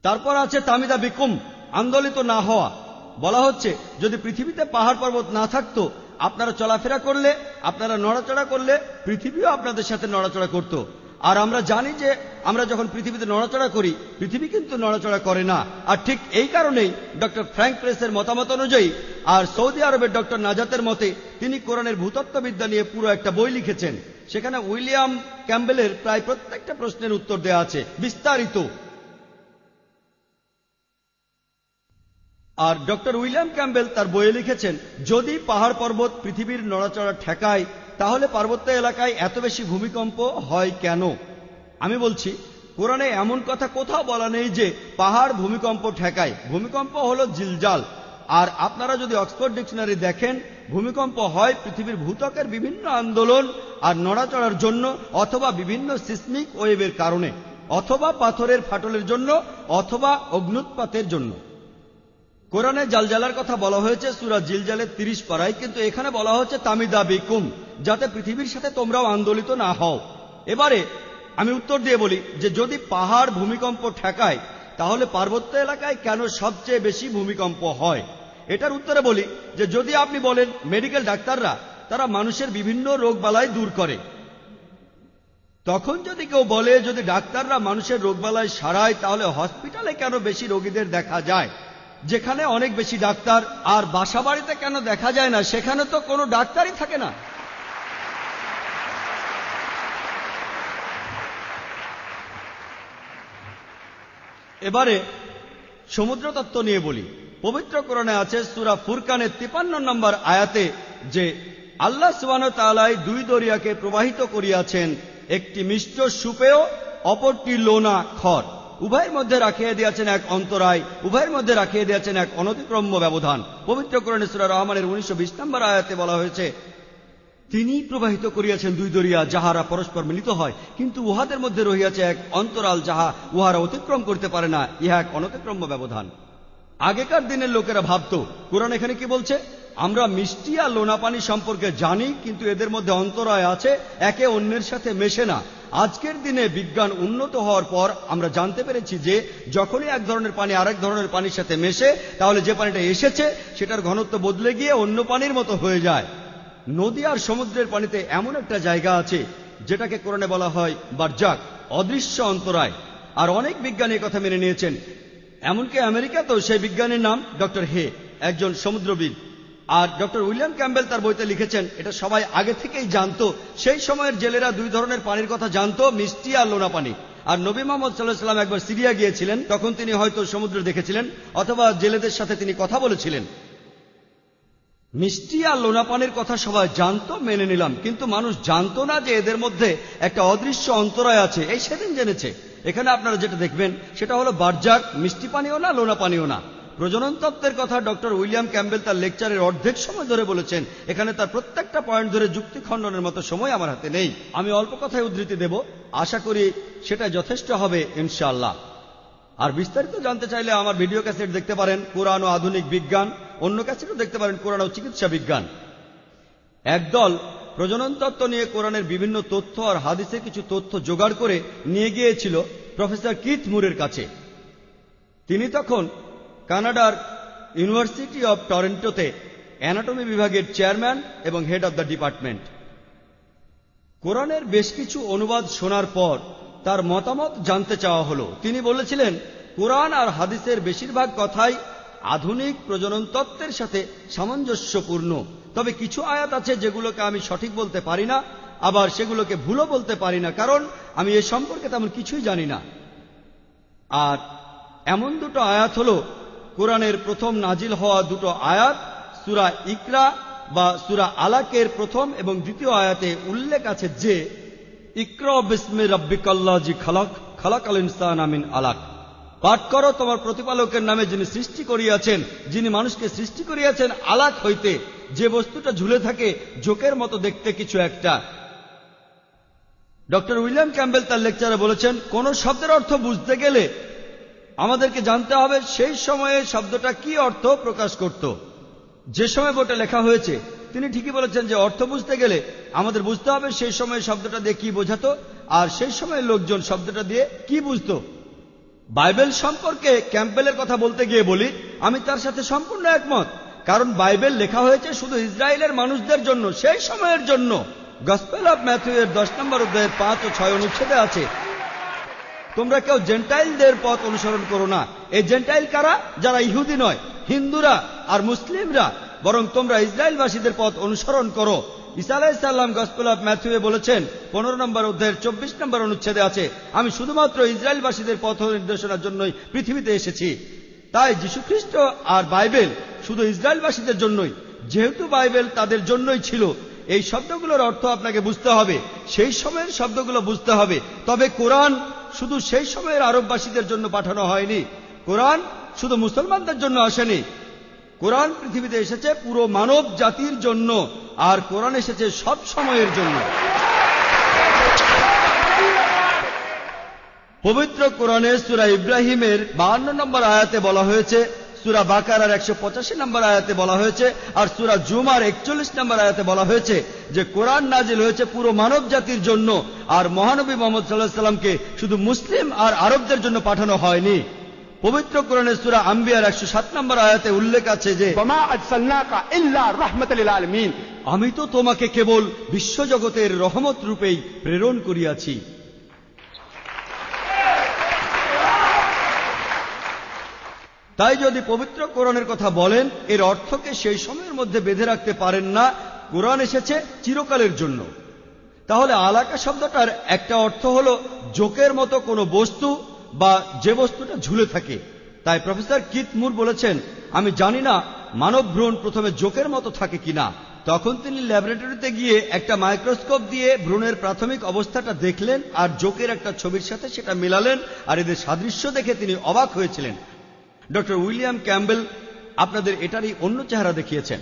তারপর আছে তামিদা বিকুম, আন্দোলিত না হওয়া। বলা হচ্ছে যদি পৃথিবীতে পাহাড় পর্বত না থাকতো, আপনারা চলাফেরা করলে, আপনারা নড়াচড়া করলে, পৃথিবীও আপনাদের সাথে নড়াচড়া করত। আর আমরা জানি যে আমরা যখন পৃথিবীতে নড়াচড়া করি, পৃথিবী কিন্তু নড়াচড়া করে না। আর ঠিক এই কারণেই ডক্টর ফ্র্যাঙ্ক প্রেসের মতামত অনুযায়ী আর সৌদি আরবের ডক্টর নাজাতের মতে তিনি কোরআনের ভূতত্ত্ববিদ্যা নিয়ে পুরো একটা বই লিখেছেন। সেখানে উইলিয়াম ক্যাম্বেলের প্রায় প্রত্যেকটা প্রশ্নের উত্তর দেওয়া আছে বিস্তারিত। আর ডক্টর উইলিয়াম ক্যাম্বেল তার বইয়ে লিখেছেন, যদি পাহাড় পর্বত পৃথিবীর নড়াচড়া ঠেকায়, তাহলে পার্বত্য এলাকায় এত বেশি ভূমিকম্প হয় কেন? আমি বলছি, কোরআনে এমন কথা কোথাও বলা নেই যে পাহাড় ভূমিকম্প ঠেকায়। ভূমিকম্প হলো জিলজাল। আর আপনারা যদি অক্সফোর্ড ডিকশনারি দেখেন, ভূমিকম্প হয় পৃথিবীর ভূত্বকের বিভিন্ন আন্দোলন আর নড়াচড়ার জন্য, অথবা বিভিন্ন সিসমিক ওয়েভের কারণে, অথবা পাথরের ফাটলের জন্য, অথবা অগ্নুৎপাতের জন্য। কোরআনে জালজালার কথা বলা হয়েছে সূরা জিলজালের 30 পারায়, কিন্তু এখানে বলা হচ্ছে তামিদা বিকুম, যাতে পৃথিবীর সাথে তোমরাও আন্দোলিত না হও। এবারে আমি উত্তর দিয়ে বলি যে যদি পাহাড় ভূমিকম্প ঠেকায়, তাহলে পার্বত্য এলাকায় কেন সবচেয়ে বেশি ভূমিকম্প হয়? এটার উত্তরে বলি যে যদি আপনি বলেন মেডিকেল ডাক্তাররা তারা মানুষের বিভিন্ন রোগবালাই দূর করে, তখন যদি কেউ বলে যদি ডাক্তাররা মানুষের রোগবালাই সারায়, তাহলে হসপিটালে কেন বেশি রোগীদের দেখা যায় যেখানে অনেক বেশি ডাক্তার? আর বাসা বাড়িতে কেন দেখা যায় না? সেখানে তো কোনো ডাক্তারই থাকে না। এবারে সমুদ্র তত্ত্ব নিয়ে বলি। পবিত্র কোরআনে আছে সূরা ফুরকানের 53 নম্বর আয়াতে যে আল্লাহ সুবহানাহু ওয়া তাআলা দুই দরিয়াকে প্রবাহিত করিয়াছেন, একটি মিষ্ট সুপেয়, অপরটি লোনা খর। উভয়ের মধ্যে রাখিয়ে দিয়েছেন এক অন্তরায়, উভয়ের মধ্যে রাখিয়ে দিয়েছেন এক অনতিক্রম্য ব্যবধান। পবিত্র কোরআনে সূরা রহমানের 19-20 নম্বর আয়াতে বলা হয়েছে, তিনি প্রবাহিত করিয়াছেন দুই দরিয়া, যাহারা পরস্পর মিলিত হয়, কিন্তু উহাদের মধ্যে রহিয়াছে এক অন্তরাল, যাহা উহারা অতিক্রম করতে পারে না, ইহা এক অনতিক্রম্য ব্যবধান। আগেকার দিনের লোকেরা ভাবত, কোরআন এখানে কি বলছে? আমরা মিষ্টি আর লোনা পানি সম্পর্কে জানি, কিন্তু এদের মধ্যে অন্তরায় আছে, একে অন্যের সাথে মেশে না। আজকের দিনে বিজ্ঞান উন্নত হওয়ার পর আমরা জানতে পেরেছি যে যখনই এক ধরনের পানি আরেক ধরনের পানির সাথে মেশে, তাহলে যে পানিটা এসেছে সেটার ঘনত্ব বদলে গিয়ে অন্য পানির মতো হয়ে যায়। নদী আর সমুদ্রের পানিতে এমন একটা জায়গা আছে যেটাকে কোরআনে বলা হয় বারজাক, অদৃশ্য অন্তরায়। আর অনেক বিজ্ঞানী কথা মেনে নিয়েছেন। এমনকি আমেরিকাতেও সেই বিজ্ঞানীর নাম ডক্টর হে, একজন সমুদ্রবিদ। আর ডক্টর উইলিয়াম ক্যাম্বেল তার বইতে লিখেছেন, এটা সবাই আগে থেকেই জানতো। সেই সময়ের জেলেরা দুই ধরনের পানির কথা জানতো, মিষ্টি আর লোনা পানি। আর নবী মুহাম্মদ সাল্লাল্লাহু আলাইহি ওয়াসাল্লাম একবার সিরিয়া গিয়েছিলেন, তখন তিনি হয়তো সমুদ্র দেখেছিলেন, অথবা জেলেদের সাথে তিনি কথা বলেছিলেন। মিষ্টি আর লোনা পানির কথা সবাই জানতো, মেনে নিলাম, কিন্তু মানুষ জানতো না যে এদের মধ্যে একটা অদৃশ্য অন্তরায় আছে। এই সেদিন জেনেছে। এখানে আপনারা যেটা দেখবেন সেটা হলো বারজাক, মিষ্টি পানিও না, লোনা পানিও না। প্রজনন তত্ত্বের কথা ডক্টর উইলিয়াম ক্যাম্বেল তার লেকচারের অর্ধেক সময় ধরে বলেছেন। এখানে তার প্রত্যেকটা পয়েন্ট ধরে যুক্তি খণ্ডনের মতো সময় আমার হাতে নেই। আমি অল্প কথায় উদ্ধৃতি দেব, আশা করি সেটা যথেষ্ট হবে ইনশাআল্লাহ। আর বিস্তারিত জানতে চাইলে আমার ভিডিও ক্যাসেট দেখতে পারেন, কোরআন ও আধুনিক বিজ্ঞান। অন্য ক্যাসেটও দেখতে পারেন, কোরআন ও চিকিৎসা বিজ্ঞান। একদল প্রজনন তত্ত্ব নিয়ে কোরআনের বিভিন্ন তথ্য আর হাদিসের কিছু তথ্য জোগাড় করে নিয়ে গিয়েছিল প্রফেসর কিথ মুরের কাছে। তিনি তখন কানাডার ইউনিভার্সিটি অব টরন্টোতে অ্যানাটমি বিভাগের চেয়ারম্যান এবং হেড অব দ্য ডিপার্টমেন্ট। কোরআনের বেশ কিছু অনুবাদ শোনার পর তার মতামত জানতে চাওয়া হলো। তিনি বলেছিলেন, কোরআন আর হাদিসের বেশিরভাগ কথাই আধুনিক প্রজনন তত্ত্বের সাথে সামঞ্জস্যপূর্ণ, তবে কিছু আয়াত আছে যেগুলোকে আমি সঠিক বলতে পারি না, আবার সেগুলোকে ভুলও বলতে পারি না, কারণ আমি এ সম্পর্কে তেমন কিছুই জানি না। আর এমন দুটো আয়াত হলো কোরআনের প্রথম নাজিল হওয়া দুটো আয়াত, সূরা ইকরা বা সূরা আলাকের প্রথম এবং দ্বিতীয় আয়াতে উল্লেখ আছে যে ইকরা বিসমি রাব্বিকাল্লাযী খালাক, খালাকাল ইনসানা মিন আলাক। পাঠ করো তোমার প্রতিপালকের নামে, যিনি সৃষ্টি করিয়াছেন, যিনি মানুষকে সৃষ্টি করিয়াছেন আলাক হইতে, যে বস্তুটা ঝুলে থাকে জোকের মতো দেখতে কিছু একটা। ডক্টর উইলিয়াম ক্যাম্বেল তার লেকচারে বলেছেন, কোন শব্দের অর্থ বুঝতে গেলে আমাদেরকে জানতে হবে সেই সময়ে শব্দটা কি অর্থ প্রকাশ করত। যে সময় বোর্ডে লেখা হয়েছে, তিনি ঠিকই বলেছেন যে অর্থ বুঝতে গেলে আমাদের বুঝতে হবে সেই সময় শব্দটা দিয়ে কি বোঝাতো, আর সেই সময় লোকজন শব্দটা দিয়ে কি বুঝতো। বাইবেল সম্পর্কে ক্যাম্পবেলের কথা বলতে গিয়ে বলি, আমি তার সাথে সম্পূর্ণ একমত। কারণ বাইবেল লেখা হয়েছে শুধু ইসরায়েলের মানুষদের জন্য, সেই সময়ের জন্য। গসপেল অব ম্যাথিউ এর 10 নম্বর অধ্যায়ের 5 ও 6 অনুচ্ছেদে আছে, তোমরা কেউ জেন্টাইলদের পথ অনুসরণ করো না। এই জেন্টাইল কারা? যারা ইহুদি নয়, হিন্দুরা আর মুসলিমরা, বরং তোমরা ইসরায়েলবাসীদের পথ অনুসরণ করো। ঈসা আলাইহিস সালাম গসপেল অব ম্যাথিউ বলেছেন 15 নম্বর অধ্যায়ের 24 নম্বর অনুচ্ছেদে আছে, আমি শুধুমাত্র ইসরায়েলবাসীদের পথ নির্দেশনার জন্যই পৃথিবীতে এসেছি। তাই যীশুখ্রিস্ট আর বাইবেল শুধু ইসরায়েলবাসীদের জন্যই। যেহেতু বাইবেল তাদের জন্যই ছিল, এই শব্দগুলোর অর্থ আপনাকে বুঝতে হবে, সেই সময়ের শব্দগুলো বুঝতে হবে। তবে কোরআন শুধু সেই সময়ের আরববাসীদের জন্য পাঠানো হয়নি, কোরআন শুধু মুসলমানদের জন্য আসেনি। কোরআন পৃথিবীতে এসেছে পুরো মানব জাতির জন্য, আর কোরআন এসেছে সব সময়ের জন্য। পবিত্র কোরআনে সূরা ইব্রাহিমের 52 নম্বর আয়াতে বলা হয়েছে, সূরা বাকারার 185 নম্বর আয়াতে বলা হয়েছে, আর সূরা জুমার 41 নম্বর আয়াতে বলা হয়েছে যে কোরআন নাজিল হয়েছে পুরো মানব জাতির জন্য, আর মহানবী মুহাম্মদ সাল্লাল্লাহু আলাইহি সাল্লামকে শুধু মুসলিম আর আরবদের জন্য পাঠানো হয়নি। পবিত্র কোরআনে সূরা আম্বিয়ার 107 নম্বর আয়াতে উল্লেখ আছে যে ওয়ামা আরসালনাকা ইল্লা রাহমাতাল লিল আলামিন, আমি তো তোমাকে কেবল বিশ্বজগতের রহমত রূপেই প্রেরণ করিয়াছি। তাই যদি পবিত্র কোরআনের কথা বলেন, এর অর্থকে সেই সময়ের মধ্যে বেঁধে রাখতে পারেন না। কোরআন এসেছে চিরকালের জন্য। তাহলে আলাকা শব্দটার একটা অর্থ হলো জোকের মতো কোনো বস্তু বা যে বস্তুটা ঝুলে থাকে। তাই প্রফেসর কিথ মুর বলেছেন, আমি জানি না মানব ভ্রূণ প্রথমে জোকের মতো থাকে কিনা। তখন তিনি ল্যাবরেটরিতে গিয়ে একটা মাইক্রোস্কোপ দিয়ে ভ্রূণের প্রাথমিক অবস্থাটা দেখলেন আর জোকের একটা ছবির সাথে সেটা মেলালেন, আর এদের সাদৃশ্য দেখে তিনি অবাক হয়েছিলেন। ডক্টর উইলিয়াম ক্যাম্বেল আপনাদের এটারই অন্য চেহারা দেখিয়েছেন।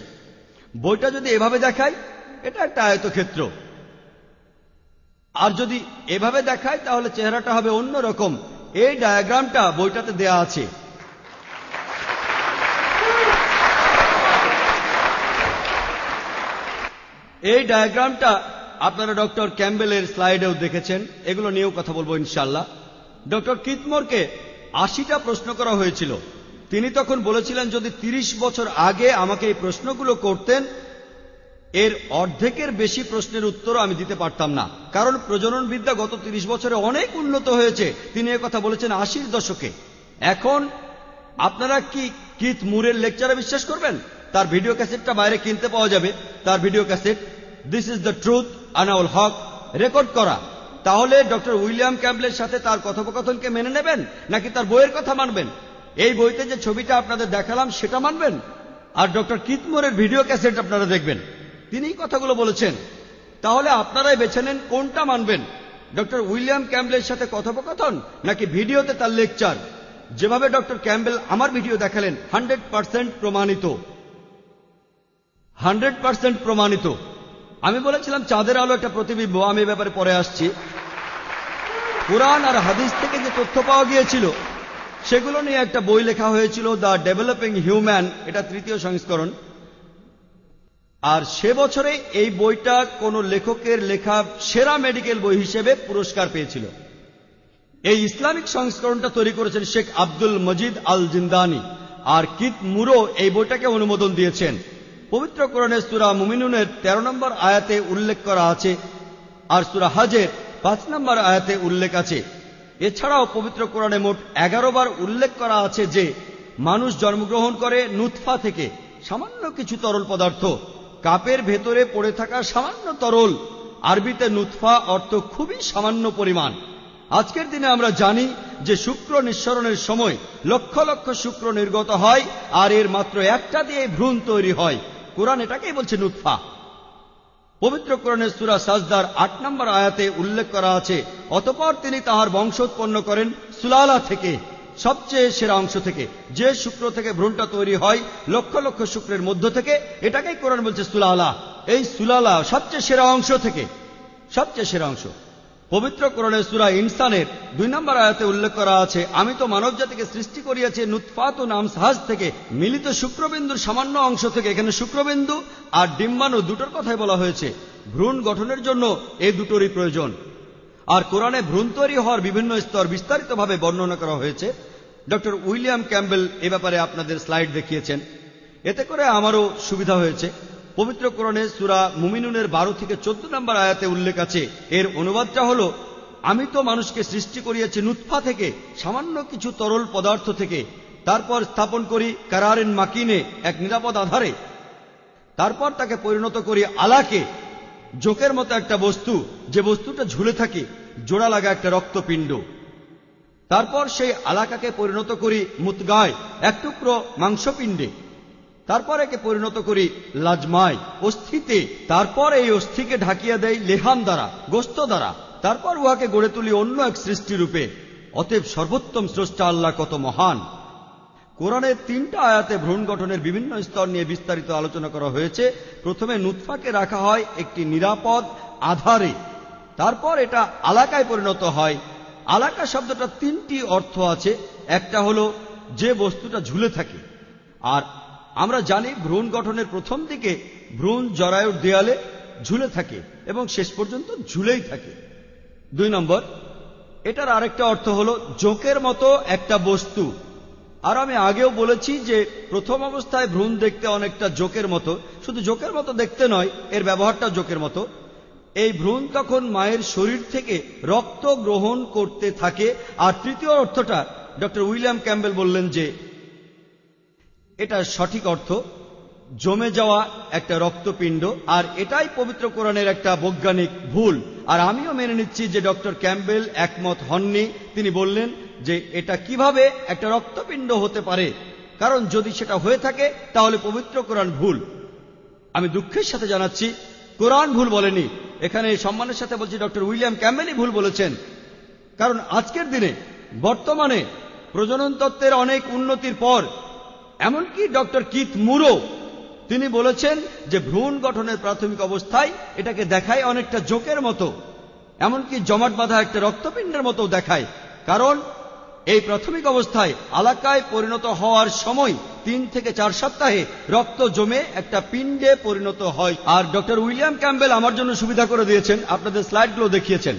বইটা যদি এভাবে দেখায়, এটা একটা আয়তক্ষেত্র, আর যদি এভাবে দেখায় তাহলে চেহারাটা হবে অন্য রকম। এই ডায়াগ্রামটা বইটাতে দেয়া আছে। এই ডায়াগ্রামটা আপনারা ডক্টর ক্যাম্বেলের স্লাইডেও দেখেছেন, এগুলো নিয়েও কথা বলবো ইনশাআল্লাহ। ডক্টর কিথ মুরকে 80টা প্রশ্ন করা হয়েছিল। তিনি তখন বলেছিলেন, যদি 30 বছর আগে আমাকে এই প্রশ্নগুলো করতেন, এর অর্ধেকের বেশি প্রশ্নের উত্তর আমি দিতে পারতাম না, কারণ প্রজনন বিদ্যা গত 30 বছরে অনেক উন্নত হয়েছে। তিনি কথা বলেছেন 80-র দশকে। এখন আপনারা কি কিথ মুরের লেকচারে বিশ্বাস করবেন? তার ভিডিও ক্যাসেটটা বাইরে কিনতে পাওয়া যাবে। তার video cassette this is the truth Anaul Haque record করা। তাহলে ডক্টর উইলিয়াম ক্যাম্বেলের সাথে তার কথোপকথনকে মেনে নেবেন, নাকি তার বইয়ের কথা মানবেন? এই বইতে যে ছবিটা আপনাদের দেখালাম সেটা মানবেন, আর ডক্টর কিথ মুরের ভিডিও ক্যাসেট আপনারা দেখবেন, তিনি কথাগুলো বলেছেন। তাহলে আপনারাই বেছে নেন কোনটা মানবেন, ডক্টর উইলিয়াম ক্যাম্বেলের সাথে কথোপকথন নাকি ভিডিওতে তার লেকচার। যেভাবে ডক্টর ক্যাম্বেল আমার ভিডিও দেখালেন 100% প্রমাণিত, 100% প্রমাণিত। আমি বলেছিলাম চাঁদের আলো একটা প্রতিবিম্ব, আমি এ ব্যাপারে পরে আসছি। কুরআন আর হাদিস থেকে যে তথ্য পাওয়া গিয়েছিল সেগুলো নিয়ে একটা বই লেখা হয়েছিল, দ্য ডেভেলপিং হিউম্যান, এটা 3য় সংস্করণ। আর সে বছরে এই বইটা কোন লেখকের লেখা সেরা মেডিকেল বই হিসেবে পুরস্কার পেয়েছিল। এই ইসলামিক সংস্করণটা তৈরি করেছেন শেখ আব্দুল মজিদ আল জিন্দানি, আর কিথ মুরও এই বইটাকে অনুমোদন দিয়েছেন। পবিত্র কোরআনের সূরা মুমিনুনের 13 নম্বর আয়াতে উল্লেখ করা আছে, আর সূরা হজের 5 নম্বর আয়াতে উল্লেখ আছে। এছাড়াও পবিত্র কোরআনে মোট 11 বার উল্লেখ করা আছে যে মানুষ জন্মগ্রহণ করে নুতফা থেকে, সামান্য কিছু তরল পদার্থ, কাপের ভেতরে পড়ে থাকা সামান্য তরল। আরবিতে নুতফা অর্থ খুবই সামান্য পরিমাণ। আজকের দিনে আমরা জানি যে শুক্র নিঃসরণের সময় লক্ষ লক্ষ শুক্র নির্গত হয়, আর এর মাত্র একটা দিয়ে ভ্রূণ তৈরি হয়। কোরআন এটাকেই বলছে নুতফা। পবিত্র কোরআনের সূরা সাজদার 8 নম্বর আয়াতে উল্লেখ করা আছে, অতঃপর তিনি তাহার বংশ উৎপন্ন করেন সুলালা থেকে, সবচেয়ে সেরা অংশ থেকে। যে শুক্র থেকে ভ্রূণটা তৈরি হয় লক্ষ লক্ষ শুক্রের মধ্য থেকে, এটাকেই কোরআন বলছে সুলালা। এই সুলালা সবচেয়ে সেরা অংশ থেকে, সবচেয়ে সেরা অংশ। পবিত্র কোরআনের সূরা ইনসানের 2 নম্বর আয়াতে উল্লেখ করা আছে, আমি তো মানব জাতিকে সৃষ্টি করিয়াছি নুতফাতুন আমসাজ থেকে, মিলিত শুক্রবিন্দুর সামান্য অংশ থেকে। এখানে শুক্রবিন্দু আর ডিম্বাণু দুটোর কথাই বলা হয়েছে। ভ্রূণ গঠনের জন্য এই দুটোরই প্রয়োজন। আর কোরআনে ভ্রূণ তৈরি হওয়ার বিভিন্ন স্তর বিস্তারিতভাবে বর্ণনা করা হয়েছে। ডক্টর উইলিয়াম ক্যাম্বেল এ ব্যাপারে আপনাদের স্লাইড দেখিয়েছেন। এতে করে আমারও সুবিধা হয়েছে। পবিত্র কোরআনে সূরা মুমিনুনের 12 থেকে 14 নম্বর আয়াতে উল্লেখ আছে, এর অনুবাদটা হলো, আমি তো মানুষকে সৃষ্টি করিয়েছি নুতফা থেকে, সামান্য কিছু তরল পদার্থ থেকে, তারপর স্থাপন করি কারারিন মাকিনে, এক নিরাপদ আধারে, তারপর তাকে পরিণত করি আলাকে, জোকের মতো একটা বস্তু, যে বস্তুটা ঝুলে থাকে, জোড়া লাগা একটা রক্তপিণ্ড। তারপর সেই আলাকাকে পরিণত করি মুতগায়, এক টুকরো মাংসপিণ্ডে। তারপর একে পরিণত করি লাজমায়, অস্থিতে। তারপর এই অস্থিকে ঢাকিয়া দেয় লেহাম দ্বারা, গোস্ত দ্বারা। তারপর উহাকে গড়ে তুলি অন্য এক সৃষ্টিরূপে। অতএব সর্বোত্তম স্রষ্টা আল্লাহ কত মহান। কোরআনের 3টা আয়াতে ভ্রূণ গঠনের বিভিন্ন স্তর নিয়ে বিস্তারিত আলোচনা করা হয়েছে। প্রথমে নুতফাকে রাখা হয় একটি নিরাপদ আধারে, তারপর এটা আলাকায় পরিণত হয়। আলাকা শব্দটা 3টি অর্থ আছে। একটা হলো যে বস্তুটা ঝুলে থাকে, আর আমরা জানি ভ্রূণ গঠনের প্রথম দিকে ভ্রূণ জরায়ুর দেয়ালে ঝুলে থাকে এবং শেষ পর্যন্ত ঝুলেই থাকে। 2 নম্বর, এটার আরেকটা অর্থ হলো জোকের মতো একটা বস্তু। আর আমি আগেও বলেছি যে প্রথম অবস্থায় ভ্রূণ দেখতে অনেকটা জোকের মতো। শুধু জোকের মতো দেখতে নয়, এর ব্যবহারটা জোকের মতো। এই ভ্রূণ তখন মায়ের শরীর থেকে রক্ত গ্রহণ করতে থাকে। আর তৃতীয় অর্থটা ডক্টর উইলিয়াম ক্যাম্বেল বললেন যে এটা সঠিক অর্থ, জমে যাওয়া একটা রক্তপিণ্ড। আর এটাই পবিত্র কোরআনের একটা বৈজ্ঞানিক ভুল। আর আমিও মেনে নিচ্ছি যে ডক্টর ক্যাম্বেল একমত হননি। তিনি বললেন যে এটা কিভাবে একটা রক্তপিণ্ড হতে পারে, কারণ যদি সেটা হয়ে থাকে তাহলে পবিত্র কোরআন ভুল। আমি দুঃখের সাথে জানাচ্ছি, কোরআন ভুল বলেনি। এখানে সম্মানের সাথে বলছি, ডক্টর উইলিয়াম ক্যাম্বেলই ভুল বলেছেন। কারণ আজকের দিনে বর্তমানে প্রজনন তত্ত্বের অনেক উন্নতির পর, এমনকি ডক্টর কিথ মুরও তিনি বলেছেন যে ভ্রূণ গঠনের প্রাথমিক অবস্থায় এটাকে দেখায় অনেকটা জোকের মতো, এমনকি জমাট বাঁধা একটা রক্তপিণ্ডের মতো দেখায়। কারণ এই প্রাথমিক অবস্থায় আলাকায় পরিণত হওয়ার সময় 3 থেকে 4 সপ্তাহে রক্ত জমে একটা পিণ্ডে পরিণত হয়। আর ডক্টর উইলিয়াম ক্যাম্বেল আমার জন্য সুবিধা করে দিয়েছেন, আপনাদের স্লাইডগুলো দেখিয়েছেন।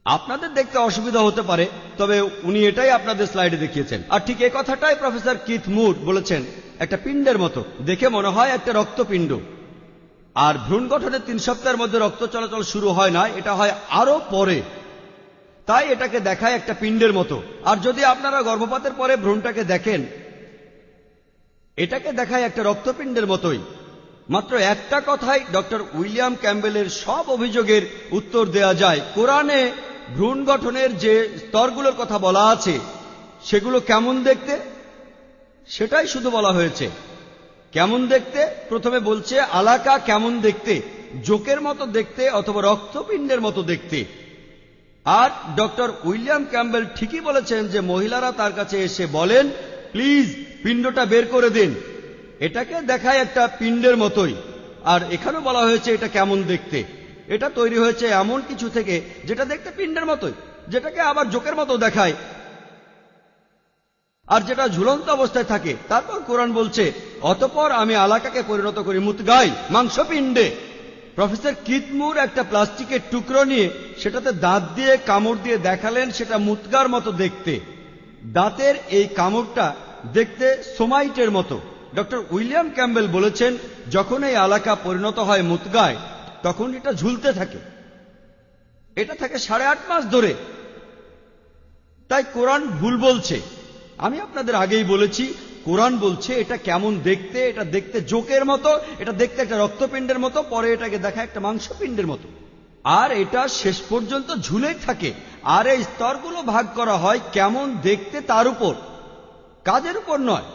আপনাদের দেখতে অসুবিধা হতে পারে, তবে উনি এটাই আপনাদের স্লাইডে দেখিয়েছেন। আর ঠিক এই কথাটাই প্রফেসর কিথ মুর বলেছেন, একটা পিণ্ডের মতো দেখে মনে হয় একটা রক্তপিণ্ড। আর ভ্রূণ গঠনের 3 সপ্তাহের মধ্যে রক্ত চলাচল শুরু হয় না, এটা হয় আরো পরে। তাই এটাকে দেখায় একটা পিণ্ডের মতো। আর যদি আপনারা গর্ভপাতের পরে ভ্রূণটাকে দেখেন, এটাকে দেখায় একটা রক্তপিণ্ডের মতোই। মাত্র একটা কথায় ডক্টর উইলিয়াম ক্যাম্বেলের সব অভিযোগের উত্তর দেয়া যায়। কোরআনে ভ্রূণ গঠনের যে স্তরগুলোর কথা বলা আছে সেগুলো কেমন দেখতে সেটাই শুধু বলা হয়েছে। কেমন দেখতে প্রথমে বলছে, আলাকা কেমন দেখতে, জোকের মতো দেখতে অথবা রক্তপিণ্ডের মতো দেখতে। আর ডক্টর উইলিয়াম ক্যাম্বেল ঠিকই বলেছেন যে মহিলারা তার কাছে এসে বলেন, প্লিজ পিণ্ডটা বের করে দিন। এটাকে দেখায় একটা পিণ্ডের মতোই। আর এখানেও বলা হয়েছে এটা কেমন দেখতে। এটা তৈরি হয়েছে এমন কিছু থেকে যেটা দেখতে পিণ্ডের মতোই, যেটাকে আবার জোকের মতো দেখায়, আর যেটা ঝুলন্ত অবস্থায় থাকে। তারপর কোরআন বলছে, অতঃপর আমি আলাকাকে পরিণত করি মুতগায়, মাংসপিণ্ডে। প্রফেসর কিথ মুর একটা প্লাস্টিকের টুকরো নিয়ে সেটাতে দাঁত দিয়ে কামড় দিয়ে দেখালেন সেটা মুতগার মতো দেখতে। দাঁতের এই কামড়টা দেখতে সোমাইটের মতো। ডক্টর উইলিয়াম ক্যাম্বেল বলেছেন, যখন এই আলাকা পরিণত হয় মুতগায়, তখন এটা ঝুলতে থাকে। এটা থাকে 8.5 মাস ধরে। তাই কোরআন ভুল বলছে। আমি আপনাদের আগেই বলেছি, কোরআন বলছে এটা কেমন দেখতে, এটা দেখতে জোকের মতো, এটা দেখতে একটা রক্তপিণ্ডের মতো, পরে এটাকে দেখা একটা মাংসপিণ্ডের মতো। আর এটা শেষ পর্যন্ত ঝুলেই থাকে। আর এই স্তরগুলো ভাগ করা হয় কেমন দেখতে তার উপর, কাজের উপর নয়।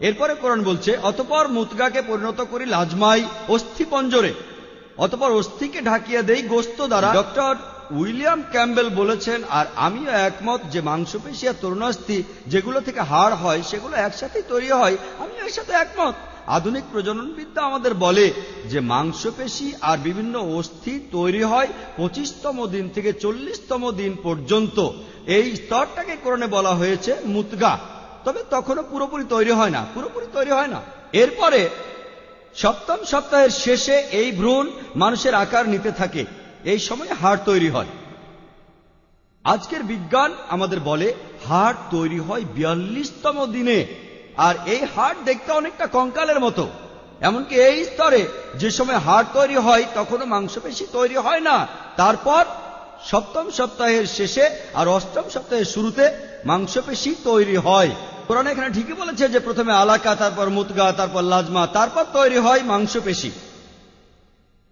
এরপরে কোরআন বলছে, অতঃপর মুতগাকে পরিণত করি লাজমাই, অস্থিপঞ্জরে। অতঃপর অস্থিকে ঢাকিয়ে দেই গোস্ত দ্বারা। ডক্টর উইলিয়াম ক্যাম্বেল বলেছেন, আর আমিও একমত, যে মাংসপেশি আর তরুণাস্থি যেগুলো থেকে হাড় হয় সেগুলো একসাথেই তৈরি হয়। আমি এর সাথে একমত। আধুনিক প্রজননবিদ্যা আমাদের বলে যে মাংসপেশি আর বিভিন্ন অস্থি তৈরি হয় 25তম দিন থেকে 40তম দিন পর্যন্ত। এই স্তরটাকে কোরআনে বলা হয়েছে মুতগা। তবে তখনও পুরোপুরি তৈরি হয় না। এরপরে 7ম সপ্তাহের শেষে এই ভ্রূণ মানুষের আকার নিতে থাকে এই সময় হাড় তৈরি হয়। আজকের বিজ্ঞান আমাদের বলে হাড় তৈরি হয় 42তম দিনে, আর এই হাড় দেখতে অনেকটা কঙ্কালের মতো। এমনকি এই স্তরে যে সময় হাড় তৈরি হয় তখনও মাংসপেশি তৈরি হয় না। তারপর 7ম সপ্তাহের শেষে আর 8ম সপ্তাহের শুরুতে মাংসপেশি তৈরি হয়। কোরআন এখানে ঠিকই বলেছে যে প্রথমে আলাকা, তারপর মুতগা, তারপর লাজমা, তারপর তৈরি হয় মাংসপেশি।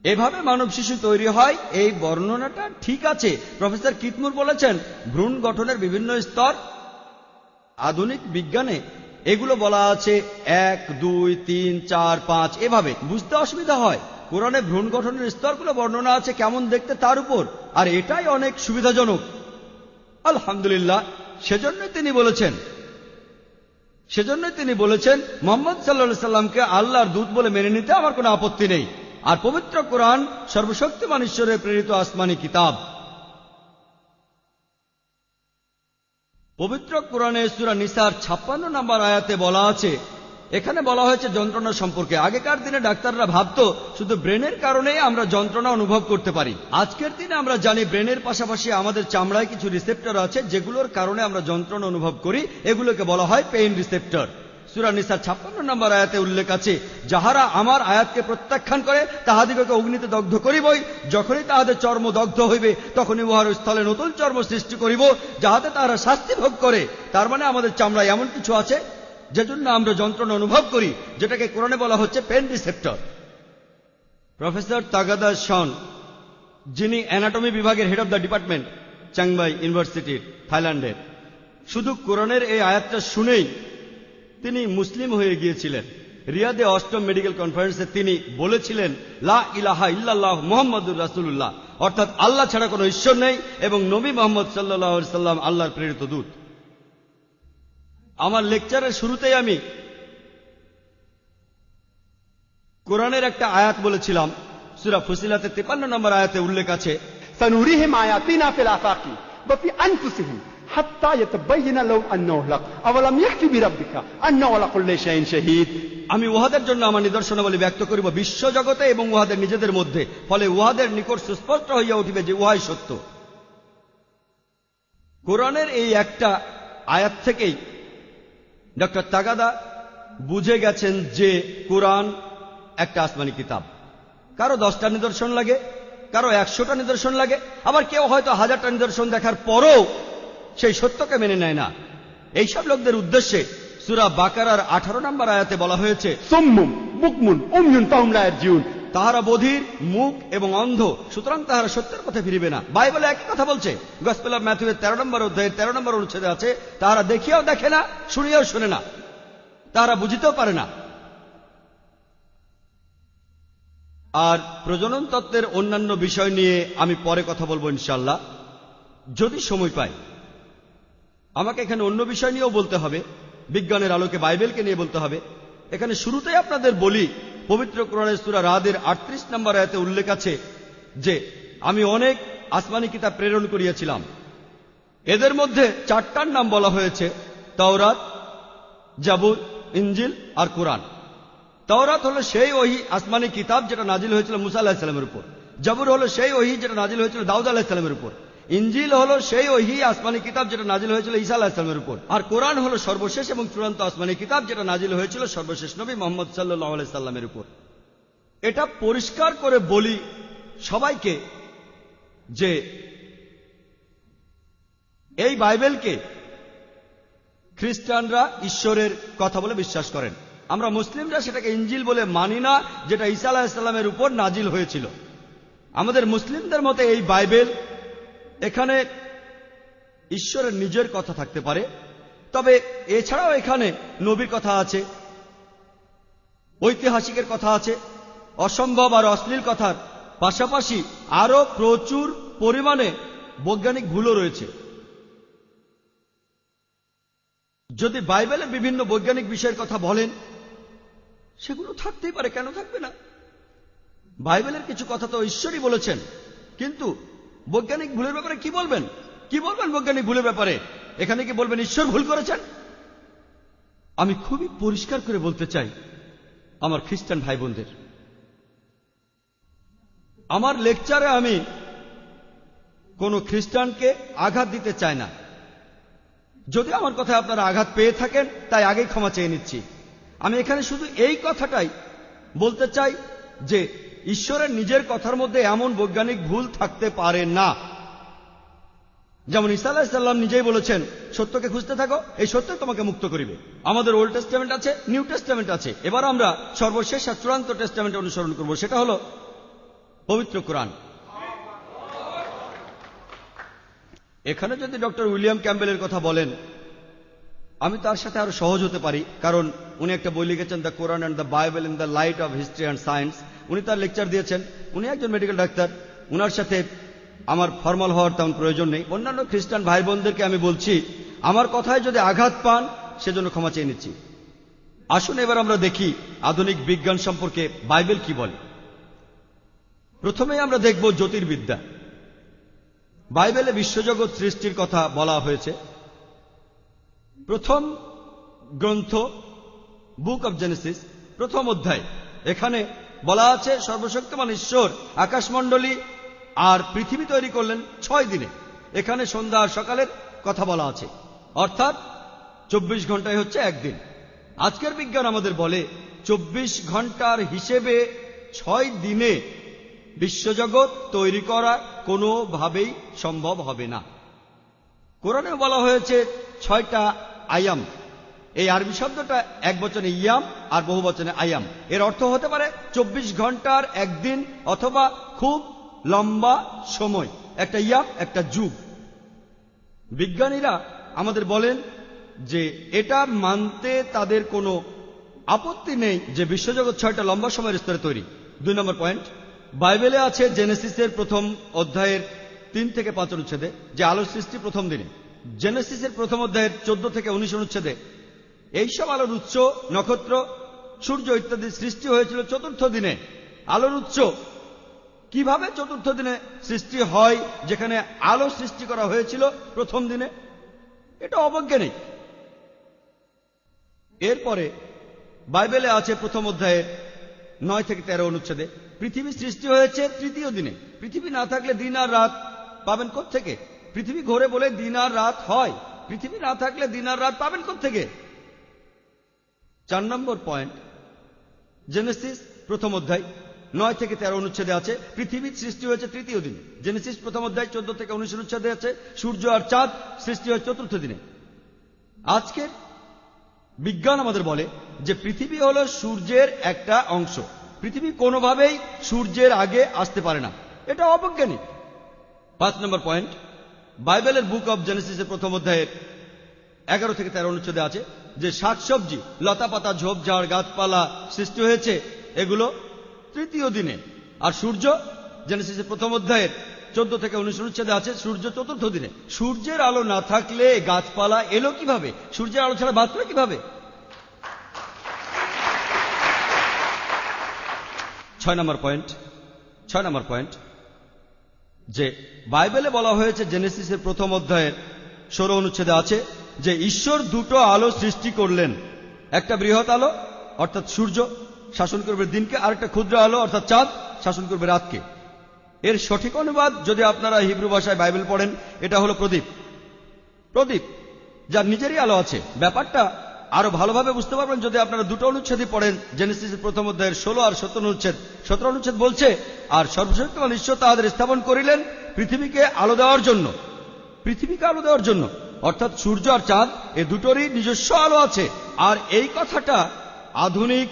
এভাবে মানব শিশু তৈরি হয়। এই বর্ণনাটা ঠিক আছে। প্রফেসর কিতমুর বলেছেন ভ্রূণ গঠনের বিভিন্ন স্তর। আধুনিক বিজ্ঞানে এগুলো বলা আছে 1, 2, 3, 4, 5 এভাবে। বুঝতে অসুবিধা হয়। কোরআনে ভ্রূণ গঠনের স্তরগুলো বর্ণনা আছে কেমন দেখতে তার উপর, আর এটাই অনেক সুবিধাজনক। আলহামদুলিল্লাহ। সেজন্যই তিনি বলেছেন মুহাম্মদ সাল্লাল্লাহু আলাইহি সাল্লামকে আল্লাহর দূত বলে মেনে নিতে আমার কোনো আপত্তি নেই। আর পবিত্র কোরআন সর্বশক্তিমান ঈশ্বরের প্রেরিত আসমানি কিতাব। পবিত্র কোরআনে সূরা নিসার 56 নম্বর আয়াতে বলা আছে, এখানে বলা হয়েছে যন্ত্রণা সম্পর্কে। আগেকার দিনে ডাক্তাররা ভাবতো শুধু ব্রেনের কারণেই আমরা যন্ত্রণা অনুভব করতে পারি। আজকের দিনে আমরা জানি ব্রেনের পাশাপাশি আমাদের চামড়ায় কিছু রিসেপ্টর আছে যেগুলোর কারণে আমরা যন্ত্রণা অনুভব করি। এগুলোকে বলা হয় পেইন রিসেপ্টর। সূরা নিসার 56 নম্বর আয়াতে উল্লেখ আছে, যাহারা আমার আয়াতকে প্রত্যাখ্যান করে তাহাদিগকে অগ্নিতে দগ্ধ করিবই। যখনই তাহাদের চর্ম দগ্ধ হইবে তখনই উহার স্থলে নতুন চর্ম সৃষ্টি করিব, যাহাতে তাহারা শাস্তি ভোগ করে। তার মানে আমাদের চামড়ায় এমন কিছু আছে যেজন্য আমরা যন্ত্রণা অনুভব করি, যেটাকে কোরআনে বলা হচ্ছে পেন রিসেপ্টর। প্রফেসর তাগাদা শন, যিনি অ্যানাটমি বিভাগের head of the department Changmai ইউনিভার্সিটির, থাইল্যান্ডের, শুধু কোরআনের এই আয়াতটা শুনেই তিনি মুসলিম হয়ে গিয়েছিলেন। রিয়াদে 8ম মেডিকেল কনফারেন্সে তিনি বলেছিলেন, লা ইলাহা ইল্লাল্লাহ মুহাম্মাদুর রাসূলুল্লাহ, অর্থাৎ আল্লাহ ছাড়া কোনো ঈশ্বর নেই এবং নবী মুহাম্মদ সাল্লাল্লাহু আলাইহি সাল্লাম আল্লাহর প্রেরিত দূত। আমার লেকচারের শুরুতেই আমি কোরআনের একটা আয়াত বলেছিলাম। সূরা ফুসিলাতে 53 নম্বর আয়াতে উল্লেখ আছে, سنريهم آياتنا في الآفاق وفي أنفسهم حتى يتبين لهم أنه الحق أولم يكفي بربك أنه على كل شيء شهيد। আমি উহাদের জন্য আমার নিদর্শনাবলী ব্যক্ত করিব বিশ্ব জগতে এবং উহাদের নিজেদের মধ্যে, ফলে উহাদের নিকট সুস্পষ্ট হইয়া উঠিবে যে উহাই সত্য। কোরআনের এই একটা আয়াত থেকেই ডক্টর তাগাদা বুঝে গেছেন যে কোরআন একটা আসমানি কিতাব। কারো 10টা নিদর্শন লাগে, কারো 100টা নিদর্শন লাগে, আবার কেউ হয়তো 1000টা নিদর্শন দেখার পরও সেই সত্যকে মেনে নেয় না। এইসব লোকদের উদ্দেশ্যে সূরা বাকারার 18 নম্বর আয়াতে বলা হয়েছে, সুম্মুম বুকমুন উময়ুন ফাহুম লা ইয়ারজিউন, তাহারা বধির, মুখ এবং অন্ধ, সুতরাং তাহারা সত্যের পথে ফিরিবে না। বাইবেলে একই কথা বলছে। গসপেল অফ ম্যাথিউয়ের 13 নম্বর অধ্যায়ের 13 নম্বর অনুচ্ছেদে আছে, তাহারা দেখিয়াও দেখে না, শুনিয়াও শুনে না, তাহারা বুঝিতেও পারে না। আর প্রজনন তত্ত্বের অন্যান্য বিষয় নিয়ে আমি পরে কথা বলবো ইনশাআল্লাহ, যদি সময় পাই। আমাকে এখানে অন্য বিষয় নিয়েও বলতে হবে, বিজ্ঞানের আলোকে বাইবেলকে নিয়ে বলতে হবে। এখানে শুরুতেই আপনাদের বলি, পবিত্র কোরআনের সূরা রাদের 38 নম্বর আয়াতে উল্লেখ আছে যে আমি অনেক আসমানি কিতাব প্রেরণ করিয়াছিলাম। এদের মধ্যে 4টার নাম বলা হয়েছে, তাওরাত, জাবুর, ইনজিল আর কোরআন। তাওরাত হলো সেই ওহী আসমানি কিতাব যেটা নাজিল হয়েছিল মুসা আলাইহিস সালামের উপর। জাবুর হলো সেই ওহী যেটা নাজিল হয়েছিল দাউদ আলাইহিস সালামের উপর। ইনজিল হলো সেই ওহী আসমানি কিতাব যেটা নাজিল হয়েছিল ঈসা আলাইহিস সালামের উপর। আর কোরআন হলো সর্বশেষ এবং চূড়ান্ত আসমানি কিতাব যেটা নাজিল হয়েছিল সর্বশেষ নবী মুহাম্মদ সাল্লাল্লাহু আলাইহি সাল্লামের উপর। এটা পরিষ্কার করে বলি সবাইকে যে এই বাইবেলকে খ্রিস্টানরা ঈশ্বরের কথা বলে বিশ্বাস করেন। আমরা মুসলিমরা সেটাকে ইনজিল বলে মানি না, যেটা ঈসা আলাইহিস সালামের উপর নাজিল হয়েছিল। আমাদের মুসলিমদের মতে এই বাইবেল, এখানে ঈশ্বরের নিজের কথা থাকতে পারে, তবে এছাড়াও এখানে নবীর কথা আছে, ঐতিহাসিকের কথা আছে, অসম্ভব আর অশ্লীল কথার পাশাপাশি আরো প্রচুর পরিমাণে বৈজ্ঞানিক ভুলও রয়েছে। যদি বাইবেলে বিভিন্ন বৈজ্ঞানিক বিষয়ের কথা বলেন, সেগুলো থাকতেই পারে, কেন থাকবে না? বাইবেলের কিছু কথা তো ঈশ্বরই বলেছেন, কিন্তু বৈজ্ঞানিক ভুলের ব্যাপারে কি বলবেন? কি বলবেন বৈজ্ঞানিক ভুলের ব্যাপারে? এখানে কি বলবেন ঈশ্বর ভুল করেছেন? আমি খুবই পরিষ্কার করে বলতে চাই আমার খ্রিস্টান ভাই বোনদের, আমার লেকচারে আমি কোনো খ্রিস্টানকে আঘাত দিতে চায় না। যদি আমার কথায় আপনারা আঘাত পেয়ে থাকেন তাই আগেই ক্ষমা চেয়ে নিচ্ছি। আমি এখানে শুধু এই কথাটাই বলতে চাই যে ঈশ্বরের নিজের কথার মধ্যে এমন বৈজ্ঞানিক ভুল থাকতে পারে না। যেমন ঈসা আলাইহিস সালাম নিজেই বলেছেন, সত্যকে খুঁজতে থাকো, এই সত্য তোমাকে মুক্ত করিবে। আমাদের ওল্ড টেস্টামেন্ট আছে, নিউ টেস্টামেন্ট আছে। এবার আমরা সর্বশেষ আর চূড়ান্ত টেস্টামেন্ট অনুসরণ করব, সেটা হলো পবিত্র কোরআন। এখানে যদি ডক্টর উইলিয়াম ক্যাম্বেলের কথা বলেন, আমি তার সাথে আরো সহজ হতে পারি, কারণ উনি একটা বই লিখেছেন, the Quran and the Bible in the light off history and science. উনি তার লেকচার দিয়েছেন। উনি একজন মেডিকেল ডাক্তার। উনার সাথে আমার ফর্মাল হওয়ার তেমন প্রয়োজন নেই। অন্যান্য খ্রিস্টান ভাই বোনদেরকে আমি বলছি, আমার কথায় যদি আঘাত পান সেজন্য ক্ষমা চেয়ে নিচ্ছি। আসুন এবার আমরা দেখি আধুনিক বিজ্ঞান সম্পর্কে বাইবেল কি বলে। প্রথমেই আমরা দেখব জ্যোতির্বিদ্যা। বাইবেলে বিশ্বজগৎ সৃষ্টির কথা বলা হয়েছে। প্রথম গ্রন্থ বুক অব জেনেসিস, প্রথম অধ্যায়, এখানে বলা আছে সর্বশক্তিমান ঈশ্বর আকাশমণ্ডলী আর পৃথিবী তৈরি করলেন 6 দিনে। এখানে সন্ধ্যা আর সকালের কথা বলা আছে, অর্থাৎ 24 ঘন্টায় হচ্ছে একদিন। আজকের বিজ্ঞান আমাদের বলে 24 ঘন্টার হিসেবে 6 দিনে বিশ্বজগৎ তৈরি করা কোনোভাবেই সম্ভব হবে না। কোরআনে বলা হয়েছে 6টা আয়াম। এই আরবি শব্দটা এক বচনে ইয়াম আর বহু বচনে আয়াম। এর অর্থ হতে পারে 24 ঘন্টার একদিন অথবা খুব লম্বা সময়, একটা ইয়াম, একটা যুগ। বিজ্ঞানীরা আমাদের বলেন যে এটা মানতে তাদের কোনো আপত্তি নেই যে বিশ্বজগৎ 6টা লম্বা সময়ের স্তরে তৈরি। 2 নম্বর পয়েন্ট, বাইবেলে আছে জেনেসিসের প্রথম অধ্যায়ের 3 থেকে 5 অনুচ্ছেদে যে আলোর সৃষ্টি প্রথম দিনে। জেনেসিসের প্রথম অধ্যায়ের 14 থেকে 19 অনুচ্ছেদে এইসব আলোর উৎস, নক্ষত্র, সূর্য ইত্যাদি সৃষ্টি হয়েছিল 4র্থ দিনে। আলোর উৎস কিভাবে 4র্থ দিনে সৃষ্টি হয়, যেখানে আলো সৃষ্টি করা হয়েছিল প্রথম দিনে? এটা অবৈজ্ঞানিক। এরপরে বাইবেলে আছে প্রথম অধ্যায়ের 9 থেকে 13 অনুচ্ছেদে পৃথিবী সৃষ্টি হয়েছে 3য় দিনে। পৃথিবী না থাকলে দিন আর রাত পাবেন কোত্থেকে? পৃথিবী ঘোরে বলে দিন আর রাত হয়। পৃথিবী না থাকলে দিন আর রাত পাবেন কোত্থেকে? 4 নম্বর পয়েন্ট, জেনেসিস প্রথম অধ্যায় 9 থেকে 13 অনুচ্ছেদে আছে পৃথিবীর সৃষ্টি হয়েছে 3য় দিনে। জেনেসিস প্রথম অধ্যায় 14 থেকে 19 অনুচ্ছেদে আছে সূর্য আর চাঁদ সৃষ্টি হয় 4র্থ দিনে। আজকের বিজ্ঞান আমাদের বলে যে পৃথিবী হলো সূর্যের একটা অংশ। পৃথিবী কোনোভাবেই সূর্যের আগে আসতে পারে না, এটা অবৈজ্ঞানিক। 5 নম্বর পয়েন্ট, বাইবেলের বুক অব জেনেসিসের প্রথম অধ্যায়ের 11 থেকে 13 অনুচ্ছেদে আছে যে শাকসবজি, লতাপাতা, ঝোপঝাড়, গাছপালা সৃষ্টি হয়েছে এগুলো 3য় দিনে। আর সূর্য জেনেসিসের প্রথম অধ্যায়ের 14 থেকে 19 অনুচ্ছেদে আছে সূর্য 4র্থ দিনে। সূর্যের আলো না থাকলে গাছপালা এলো কিভাবে? সূর্যের আলো ছাড়া বাঁচবে কিভাবে? 6 নম্বর পয়েন্ট, যে বাইবেলে বলা হয়েছে জেনেসিসের প্রথম অধ্যায়ের 16 অনুচ্ছেদে আছে যে ঈশ্বর 2টো আলো সৃষ্টি করলেন। একটা বৃহৎ আলো অর্থাৎ সূর্য শাসন করবে দিনকে, আর একটা ক্ষুদ্র আলো অর্থাৎ চাঁদ শাসন করবে রাতকে। এর সঠিক অনুবাদ যদি আপনারা হিব্রু ভাষায় বাইবেল পড়েন, এটা হলো প্রদীপ। প্রদীপ যার নিজেরই আলো আছে। ব্যাপারটা আরো ভালোভাবে বুঝতে পারবেন যদি আপনারা 2টো অনুচ্ছেদই পড়েন, জেনেসিসের প্রথম অধ্যায়ের 16 আর 17 অনুচ্ছেদ। 17 অনুচ্ছেদ বলছে, আর সর্বশক্তিমান ঈশ্বর তাদের স্থাপন করিলেন পৃথিবীকে আলো দেওয়ার জন্য। পৃথিবীকে আলো দেওয়ার জন্য অর্থাৎ সূর্য আর চাঁদ এ দুটোরই নিজস্ব আলো আছে। আর এই কথাটা আধুনিক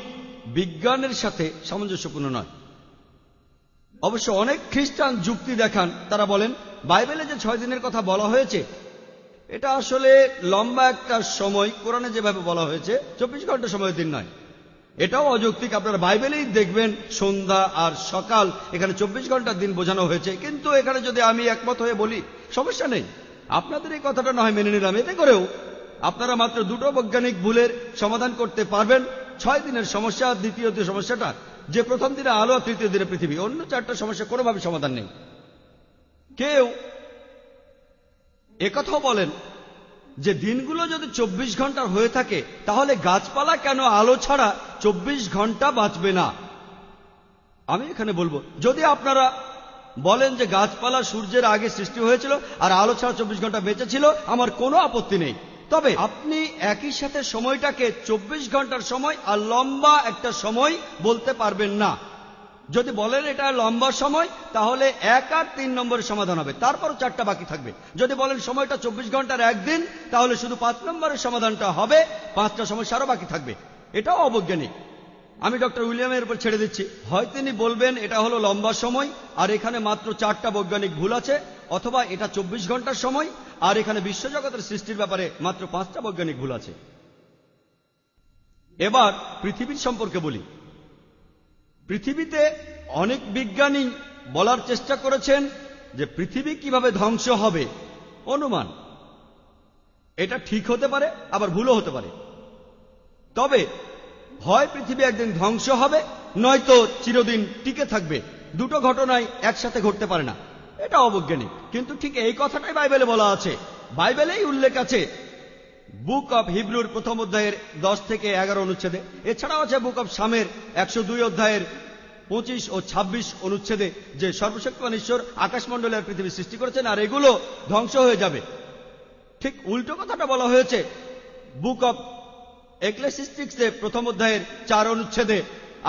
বিজ্ঞানের সাথে সামঞ্জস্যপূর্ণ নয়। অবশ্য অনেক খ্রিস্টান যুক্তি দেখান। তারা বলেন বাইবেলে যে 6 দিনের কথা বলা হয়েছে এটা আসলে লম্বা একটা সময়। কোরআনে যেভাবে বলা হয়েছে 24 ঘন্টা সময়ের দিন নয়, এটাও অযৌক্তিক। আপনারা বাইবেলেই দেখবেন সন্ধ্যা আর সকাল, এখানে 24 ঘন্টার দিন বোঝানো হয়েছে। কিন্তু এখানে যদি আমি একমত হয়ে বলি সমস্যা নেই, আপনাদের এই কথাটা না হয় মেনে নিলাম। এতে করেও আপনারা মাত্র 2টো বৈজ্ঞানিক ভুলের সমাধান করতে পারবেন। 6 দিনের সমস্যা, দ্বিতীয় সমস্যাটা যে প্রথম দিনে আলো, 3য় দিনে পৃথিবী। অন্য 4টা সমস্যা কোনোভাবে সমাধান নেই। কেউ একথাও বলেন যে দিনগুলো যদি 24 ঘন্টার হয়ে থাকে তাহলে গাছপালা কেন আলো ছাড়া 24 ঘন্টা বাঁচবে না? আমি এখানে বলবো, যদি আপনারা বলেন যে গাছপালা সূর্যের আগে সৃষ্টি হয়েছিল আর আলো ছাড়া 24 ঘন্টা বেঁচে ছিল, আমার কোনো আপত্তি নেই। তবে আপনি একই সাথে সময়টাকে 24 ঘন্টার সময় আর লম্বা একটা সময় বলতে পারবেন না। যদি বলেন এটা লম্বা সময়, তাহলে 1 আর 3 নম্বরের সমাধান হবে, তারপরও 4টা বাকি থাকবে। যদি বলেন সময়টা 24 ঘন্টার একদিন, তাহলে শুধু 5 নম্বরের সমাধানটা হবে, 5টা সমস্যা আরও বাকি থাকবে। এটাও অবৈজ্ঞানিক। আমি ডক্টর উইলিয়ামের উপর ছেড়ে দিচ্ছি, হয় তিনি বলবেন এটা হলো লম্বা সময় আর এখানে মাত্র 4টা বৈজ্ঞানিক ভুল আছে, অথবা এটা 24 ঘন্টার সময় আর এখানে বিশ্বজগতের সৃষ্টির ব্যাপারে মাত্র 5টা বৈজ্ঞানিক ভুল আছে। এবার পৃথিবীর সম্পর্কে বলি। পৃথিবীতে অনেক বিজ্ঞানী বলার চেষ্টা করেছেন যে পৃথিবী কিভাবে ধ্বংস হবে। অনুমান, এটা ঠিক হতে পারে আবার ভুলও হতে পারে। তবে হয় পৃথিবী একদিন ধ্বংস হবে, নয়তো চিরদিন টিকে থাকবে। দুটো ঘটনাই একসাথে ঘটতে পারে না, এটা অবৈজ্ঞানিক। কিন্তু ঠিক এই কথাটাই বাইবেলে বলা আছে। বাইবেলেই উল্লেখ আছে বুক অব হিব্রুর 1ম অধ্যায়ের 10 থেকে 11 অনুচ্ছেদে। এছাড়াও আছে বুক অব শামের 102 অধ্যায়ের 25 ও 26 অনুচ্ছেদে যে সর্বশক্তিমান ঈশ্বর আকাশমণ্ডলে আর পৃথিবী সৃষ্টি করেছেন আর এগুলো ধ্বংস হয়ে যাবে। ঠিক উল্টো কথাটা বলা হয়েছে বুক অব এক্লেসিস্টিক্সে 1ম অধ্যায়ের 4 অনুচ্ছেদে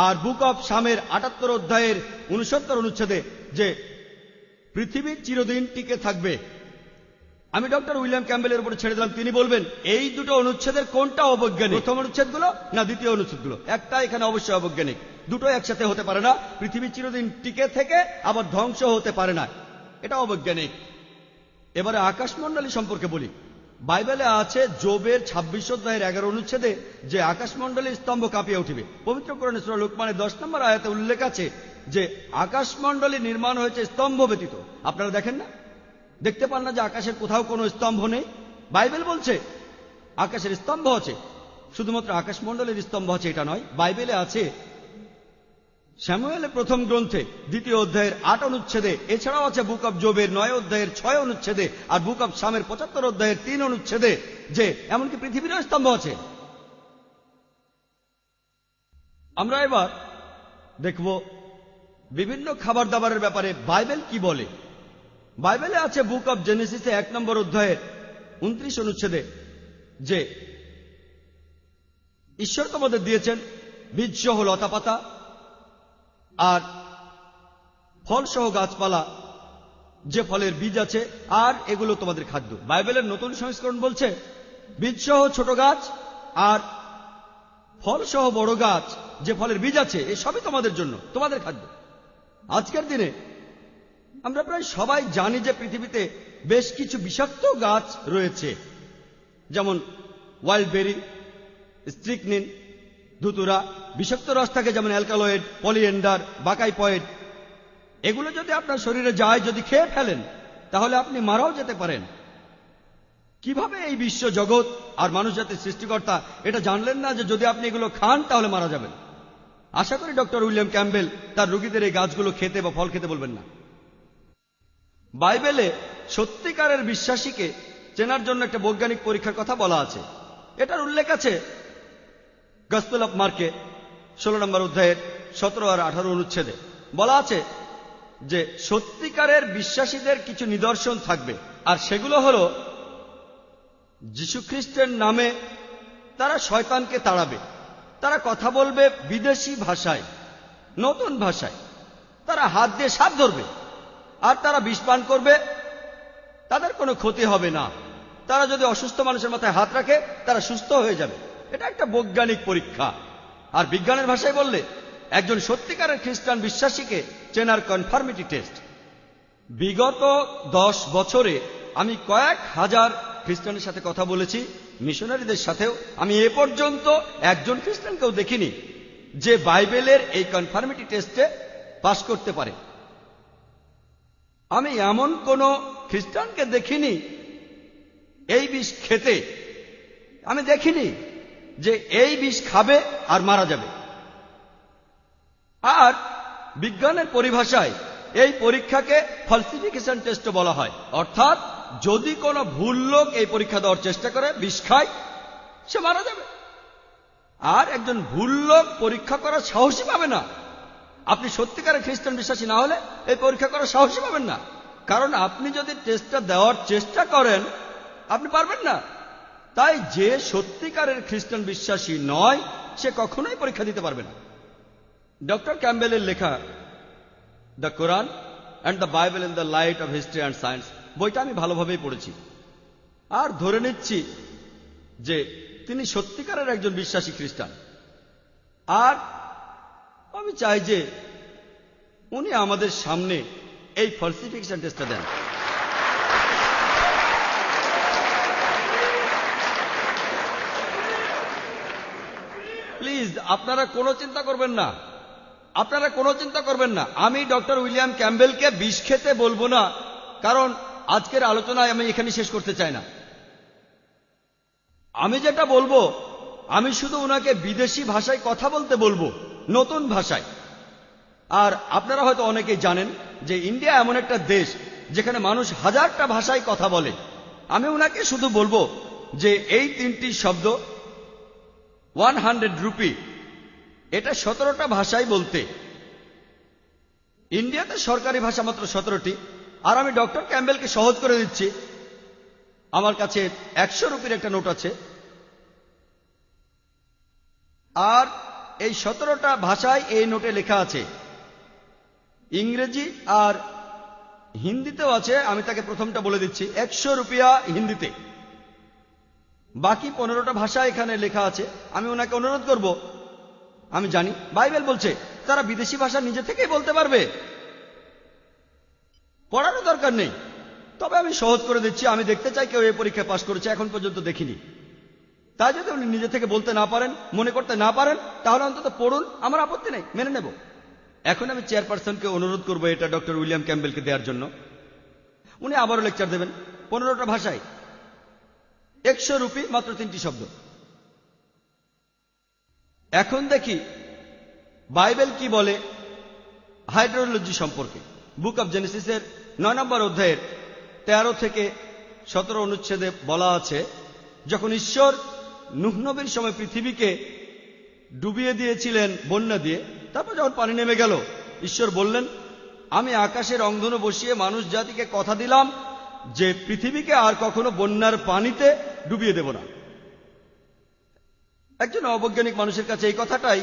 আর বুক অব শামের 78 অধ্যায়ের 69 অনুচ্ছেদে যে পৃথিবী চিরদিন টিকে থাকবে। আমি ডক্টর উইলিয়াম ক্যাম্বেলের উপরে ছেড়ে দিলাম, তিনি বলবেন এই দুটো অনুচ্ছেদের কোনটা অবৈজ্ঞানিক, প্রথম অনুচ্ছেদগুলো না দ্বিতীয় অনুচ্ছেদগুলো। একটা এখানে অবশ্যই অবৈজ্ঞানিক, দুটো একসাথে হতে পারে না। পৃথিবী চিরদিন টিকে থেকে আবার ধ্বংস হতে পারে না, এটা অবৈজ্ঞানিক। এবারে আকাশমণ্ডলী সম্পর্কে বলি। বাইবেলে আছে যোবের 26 অধ্যায়ের 11 অনুচ্ছেদে যে আকাশমণ্ডলীর স্তম্ভ কাঁপিয়ে উঠিবে। পবিত্র কোরআনে সূরা লুকমানের 10 নম্বর আয়াতে উল্লেখ আছে যে আকাশমণ্ডলী নির্মাণ হয়েছে স্তম্ভ ব্যতীত। আপনারা দেখেন না, দেখতে পান না যে আকাশের কোথাও কোনো স্তম্ভ নেই? বাইবেল বলছে আকাশের স্তম্ভ আছে, শুধুমাত্র আকাশমণ্ডলের স্তম্ভ আছে এটা নয়। বাইবেলে আছে স্যামুয়েলের 1ম গ্রন্থে 2য় অধ্যায়ের 8 অনুচ্ছেদে, এছাড়াও আছে বুক অব জবের 9 অধ্যায়ের 6 অনুচ্ছেদে আর বুক অব শামের 75 অধ্যায়ের 3 অনুচ্ছেদে যে এমনকি পৃথিবীরও স্তম্ভ আছে। আমরা এবার দেখব বিভিন্ন খাবার দাবারের ব্যাপারে বাইবেল কি বলে। বাইবেলে আছে বুক অব জেনেসিসে 1 নম্বর অধ্যায়ের 29 অনুচ্ছেদে যে ঈশ্বর তোমাদের দিয়েছেন বীজসহ লতাপাতা আর ফলসহ গাছপালা, যে ফলের বীজ আছে, আর এগুলো তোমাদের খাদ্য। বাইবেলের নতুন সংস্করণ বলছে বীজসহ ছোট গাছ আর ফলসহ বড় গাছ, যে ফলের বীজ আছে, এসবই তোমাদের জন্য, তোমাদের খাদ্য। আজকের দিনে আমরা প্রায় সবাই জানি যে পৃথিবীতে বেশ কিছু বিষাক্ত গাছ রয়েছে, যেমন ওয়াইল্ড বেরি, স্ট্রিকনিন, ধুতুরা। বিষাক্ত রস থাকে যেমন অ্যালকালয়েড, পলিএন্ডার, বাকাইপয়েড। এগুলো যদি আপনার শরীরে যায়, যদি খেয়ে ফেলেন, তাহলে আপনি মারাও যেতে পারেন। কিভাবে এই বিশ্ব জগৎ আর মানুষ জাতির সৃষ্টিকর্তা এটা জানলেন না যে যদি আপনি এগুলো খান তাহলে মারা যাবেন? আশা করি ডক্টর উইলিয়াম ক্যাম্বেল তার রোগীদের এই গাছগুলো খেতে বা ফল খেতে বলবেন না। বাইবেলে সত্যিকারের বিশ্বাসীকে চেনার জন্য একটা বৈজ্ঞানিক পরীক্ষার কথা বলা আছে। এটার উল্লেখ আছে গসপেল অফ মার্কে 16 নম্বর অধ্যায়ের 17 আর 18 অনুচ্ছেদে। বলা আছে যে সত্যিকারের বিশ্বাসীদের কিছু নিদর্শন থাকবে, আর সেগুলো হলো যীশুখ্রিস্টের নামে তারা শয়তানকে তাড়াবে, তারা কথা বলবে বিদেশি ভাষায়, নতুন ভাষায়, তারা হাত দিয়ে সাপ ধরবে, আর তারা বিষ পান করবে, তাদের কোনো ক্ষতি হবে না। তারা যদি অসুস্থ মানুষের মাথায় হাত রাখে তারা সুস্থ হয়ে যাবে। এটা একটা বৈজ্ঞানিক পরীক্ষা। আর বিজ্ঞানের ভাষায় বললে একজন সত্যিকারের খ্রিস্টান বিশ্বাসীকে চেনার কনফার্মিটি টেস্ট। বিগত 10 বছরে আমি কয়েক হাজার খ্রিস্টানের সাথে কথা বলেছি, মিশনারিদের সাথেও। আমি এ পর্যন্ত একজন খ্রিস্টানকেও দেখিনি যে বাইবেলের এই কনফার্মিটি টেস্টে পাস করতে পারে। আমি এমন কোন খ্রিস্টানকে দেখিনি এই বিষ খেতে, আমি দেখিনি যে এই বিষ খাবে আর মারা যাবে। আর বিজ্ঞানের পরিভাষায় এই পরীক্ষাকে ফলসিফিকেশন টেস্ট বলা হয়। অর্থাৎ যদি কোনো ভুল লোক এই পরীক্ষা দেওয়ার চেষ্টা করে, বিষ খায়, সে মারা যাবে। আর একজন ভুল লোক পরীক্ষা করার সাহসই পাবে না। আপনি সত্যিকারের খ্রিস্টান বিশ্বাসী না হলে এই পরীক্ষা করার সাহসই পাবেন না, কারণ আপনি যদি টেস্টটা দেওয়ার চেষ্টা করেন আপনি পারবেন না। তাই যে সত্যিকারের খ্রিস্টান বিশ্বাসী নয় সে কখনোই পরীক্ষা দিতে পারবে না। ডক্টর ক্যাম্বেলের লেখা the Quran and the Bible in the light off history and science বইটা আমি ভালোভাবেই পড়েছি, আর ধরে নিচ্ছি যে তিনি সত্যিকারের একজন বিশ্বাসী খ্রিস্টান। আর আমি চাই যে উনি আমাদের সামনে এই ফলসিফিকেশন টেস্টটা দেন। প্লিজ আপনারা কোনো চিন্তা করবেন না, আপনারা কোনো চিন্তা করবেন না। আমি ডক্টর উইলিয়াম ক্যাম্বেলকে বিষ খেতে বলবো না, কারণ আজকের আলোচনায় আমি এখানে শেষ করতে চাই না। আমি যেটা বলবো, আমি শুধু ওনাকে বিদেশি ভাষায় কথা বলতে বলবো, নতুন ভাষায়। আর আপনারা হয়তো অনেকেই জানেন যে ইন্ডিয়া এমন একটা দেশ যেখানে মানুষ হাজারটা ভাষায় কথা বলে। আমি ওনাকে শুধু বলবো যে এই তিনটি শব্দ 100 রুপি, এটা 17টা ভাষায় বলতে। ইন্ডিয়াতে সরকারি ভাষা মাত্র 17টি। আর আমি ডক্টর ক্যাম্বেলকে সহজ করে দিচ্ছি, আমার কাছে 100 রুপির একটা নোট আছে, আর এই 17টা ভাষায় এই নোটে লেখা আছে। ইংরেজি আর হিন্দিতেও আছে। আমি তাকে প্রথমটা বলে দিচ্ছি, 100 রুপিয়া হিন্দিতে। বাকি 15টা ভাষা এখানে লেখা আছে। আমি ওনাকে অনুরোধ করব, আমি জানি বাইবেল বলছে তারা বিদেশি ভাষা নিজে থেকেই বলতে পারবে, পড়ারও দরকার নেই। তবে আমি সহজ করে দিচ্ছি, আমি দেখতে চাই কেউ এই পরীক্ষা পাশ করেছে, এখন পর্যন্ত দেখিনি। তাই যদি উনি নিজে থেকে বলতে না পারেন, মনে করতে না পারেন, তাহলে অন্তত পড়ুন, আমার আপত্তি নেই, মেনে নেব। এখন আমি চেয়ারপারসনকে অনুরোধ করবো এটা ডক্টর উইলিয়াম ক্যাম্বেলকে দেওয়ার জন্য। উনি আবারও লেকচার দেবেন 15টা ভাষায়, 100 রুপি, মাত্র 3টি শব্দ। এখন দেখি বাইবেল কি বলে হাইড্রোলজি সম্পর্কে। বুক অব জেনেসিসের 9 নম্বর অধ্যায়ের 13 থেকে 17 অনুচ্ছেদে বলা আছে, যখন ঈশ্বর নূহ নবীর সময় পৃথিবীকে ডুবিয়ে দিয়েছিলেন বন্যা দিয়ে, তারপর যখন পানি নেমে গেল, ঈশ্বর বললেন, আমি আকাশের রংধনু বসিয়ে মানুষ জাতিকে কথা দিলাম যে পৃথিবীকে আর কখনো বন্যার পানিতে ডুবিয়ে দেব না। একজন অবৈজ্ঞানিক মানুষের কাছে এই কথাটাই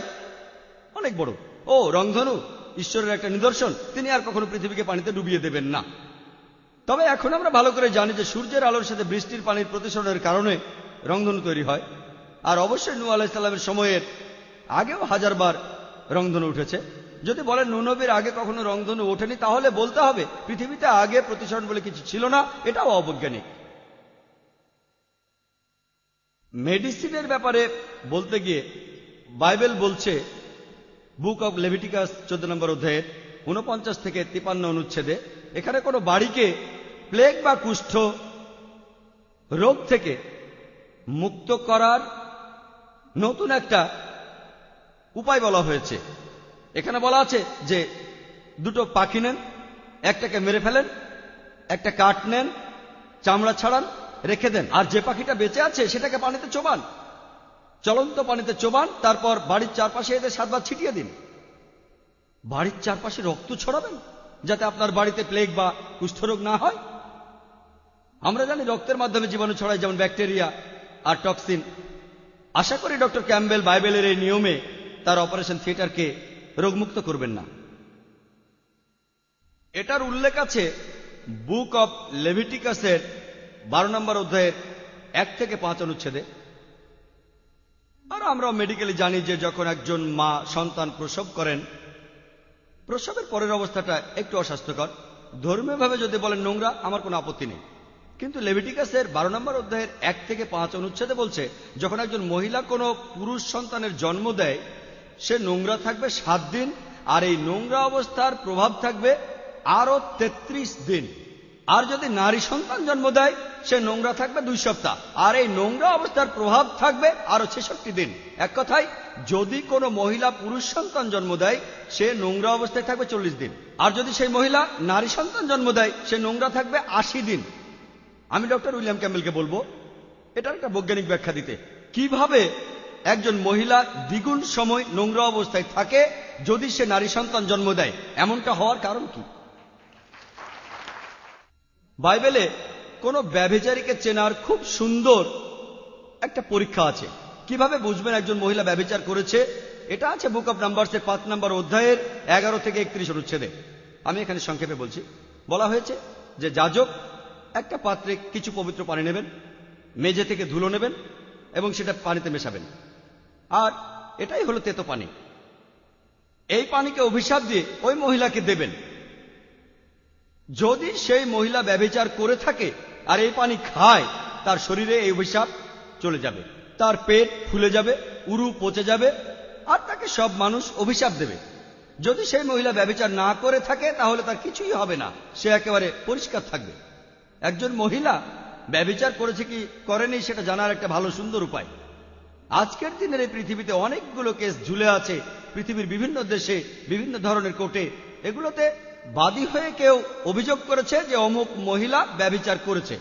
অনেক বড়। ও, রংধনু ঈশ্বরের একটা নিদর্শন, তিনি আর কখনো পৃথিবীকে পানিতে ডুবিয়ে দেবেন না। তবে এখন আমরা ভালো করে জানি যে সূর্যের আলোর সাথে বৃষ্টির পানির প্রতিসরণের কারণে রংধনু তৈরি হয়। আর অবশ্যই নূহ আলাইহিস সালামের সময়ের আগেও 1000 বার রংধনু উঠেছে। যদি বলেন নূহ নবীর আগে কখনো রংধনু ওঠেনি, তাহলে বলতে হবে পৃথিবীতে আগে প্রতিসরণ বলে কিছু ছিল না, এটাও অবৈজ্ঞানিক। মেডিসিনের ব্যাপারে বলতে গিয়ে বাইবেল বলছে, বুক অব লেভিটিকাস 14 নম্বর অধ্যায়ের 49 থেকে 53 অনুচ্ছেদে, এখানে কোনো বাড়িকে প্লেগ বা কুষ্ঠ রোগ থেকে মুক্ত করার নতুন একটা উপায় বলা হয়েছে। এখানে বলা আছে যে 2টো পাখি নেন, একটাকে মেরে ফেলেন, একটা কাঠ নেন, চামড়া ছাড়ান, রেখে দেন, আর যে পাখিটা বেঁচে আছে সেটাকে পানিতে চোবান, চলন্ত পানিতে চোবান। তারপর বাড়ির চারপাশে এদের 7 বার ছিটিয়ে দিন। বাড়ির চারপাশে রক্ত ছড়াবেন যাতে আপনার বাড়িতে প্লেগ বা কুষ্ঠরোগ না হয়। আমরা জানি রক্তের মাধ্যমে জীবাণু ছড়ায়, যেমন ব্যাকটেরিয়া আর টক্সিন। আশা করি ডক্টর ক্যাম্বেল বাইবেলের এই নিয়মে তার অপারেশন থিয়েটারকে রোগমুক্ত করবেন না। এটার উল্লেখ আছে বুক অব লেভিটিকাসের 12 নম্বর অধ্যায়ের 1 থেকে 5 অনুচ্ছেদে। আর আমরা মেডিকেলি জানি যে যখন একজন মা সন্তান প্রসব করেন, প্রসবের পরের অবস্থাটা একটু অস্বাস্থ্যকর। ধর্মীয়ভাবে যদি বলেন নোংরা, আমার কোনো আপত্তি নেই। কিন্তু লেভিটিকাসের 12 নম্বর অধ্যায়ের 1 থেকে 5 অনুচ্ছেদে বলছে, যখন একজন মহিলা কোনো পুরুষ সন্তানের জন্ম দেয়, সে নোংরা থাকবে 7 দিন, আর এই নোংরা অবস্থার প্রভাব থাকবে আরো 33 দিন। আর যদি নারী সন্তান জন্ম দেয়, সে নোংরা থাকবে 2 সপ্তাহ, আর এই নোংরা অবস্থার প্রভাব থাকবে আরো 66 দিন। এক কথায়, যদি কোনো মহিলা পুরুষ সন্তান জন্ম দেয়, সে নোংরা অবস্থায় থাকবে 40 দিন। আর যদি সেই মহিলা নারী সন্তান জন্ম দেয়, সে নোংরা থাকবে 80 দিন। আমি ডক্টর উইলিয়াম ক্যাম্বেলকে বলবো এটার একটা বৈজ্ঞানিক ব্যাখ্যা দিতে, কিভাবে একজন মহিলা দ্বিগুণ সময় নোংরা অবস্থায় থাকে যদি সে নারী সন্তান জন্ম দেয়। এমনটা হওয়ার কারণ কি? বাইবেলে কোন ব্যভিচারীকে চেনার খুব সুন্দর একটা পরীক্ষা আছে। কিভাবে বুঝবেন একজন মহিলা ব্যভিচার করেছে? এটা আছে বুক অব নাম্বারসের 5 নম্বর অধ্যায়ের 11 থেকে 31 অনুচ্ছেদে। আমি এখানে সংক্ষেপে বলছি। বলা হয়েছে যে যাজক একটা পাত্রে কিছু পবিত্র পানি নেবেন, মেঝে থেকে ধুলো নেবেন এবং সেটা পানিতে মেশাবেন, আর এটাই হলো তেতো পানি। এই পানিকে অভিশাপ দিয়ে ওই মহিলাকে দেবেন। যদি সেই মহিলা ব্যভিচার করে থাকে আর এই পানি খায়, তার শরীরে এই অভিশাপ চলে যাবে, তার পেট ফুলে যাবে, উরু পচে যাবে, আর তাকে সব মানুষ অভিশাপ দেবে। যদি সেই মহিলা ব্যভিচার না করে থাকে তাহলে তার কিছুই হবে না, সে একেবারে পরিষ্কার থাকবে। একজন মহিলা ব্যভিচার করেছে কি করেনি সেটা জানার একটা ভালো সুন্দর উপায়। আজকের দিনের এই পৃথিবীতে অনেকগুলো কেস ঝুলে আছে পৃথিবীর বিভিন্ন দেশে, বিভিন্ন ধরনের কোর্টে। এগুলোতে বাদী হয়ে কেউ অভিযোগ করেছে যে অমুক মহিলা ব্যভিচার করেছে।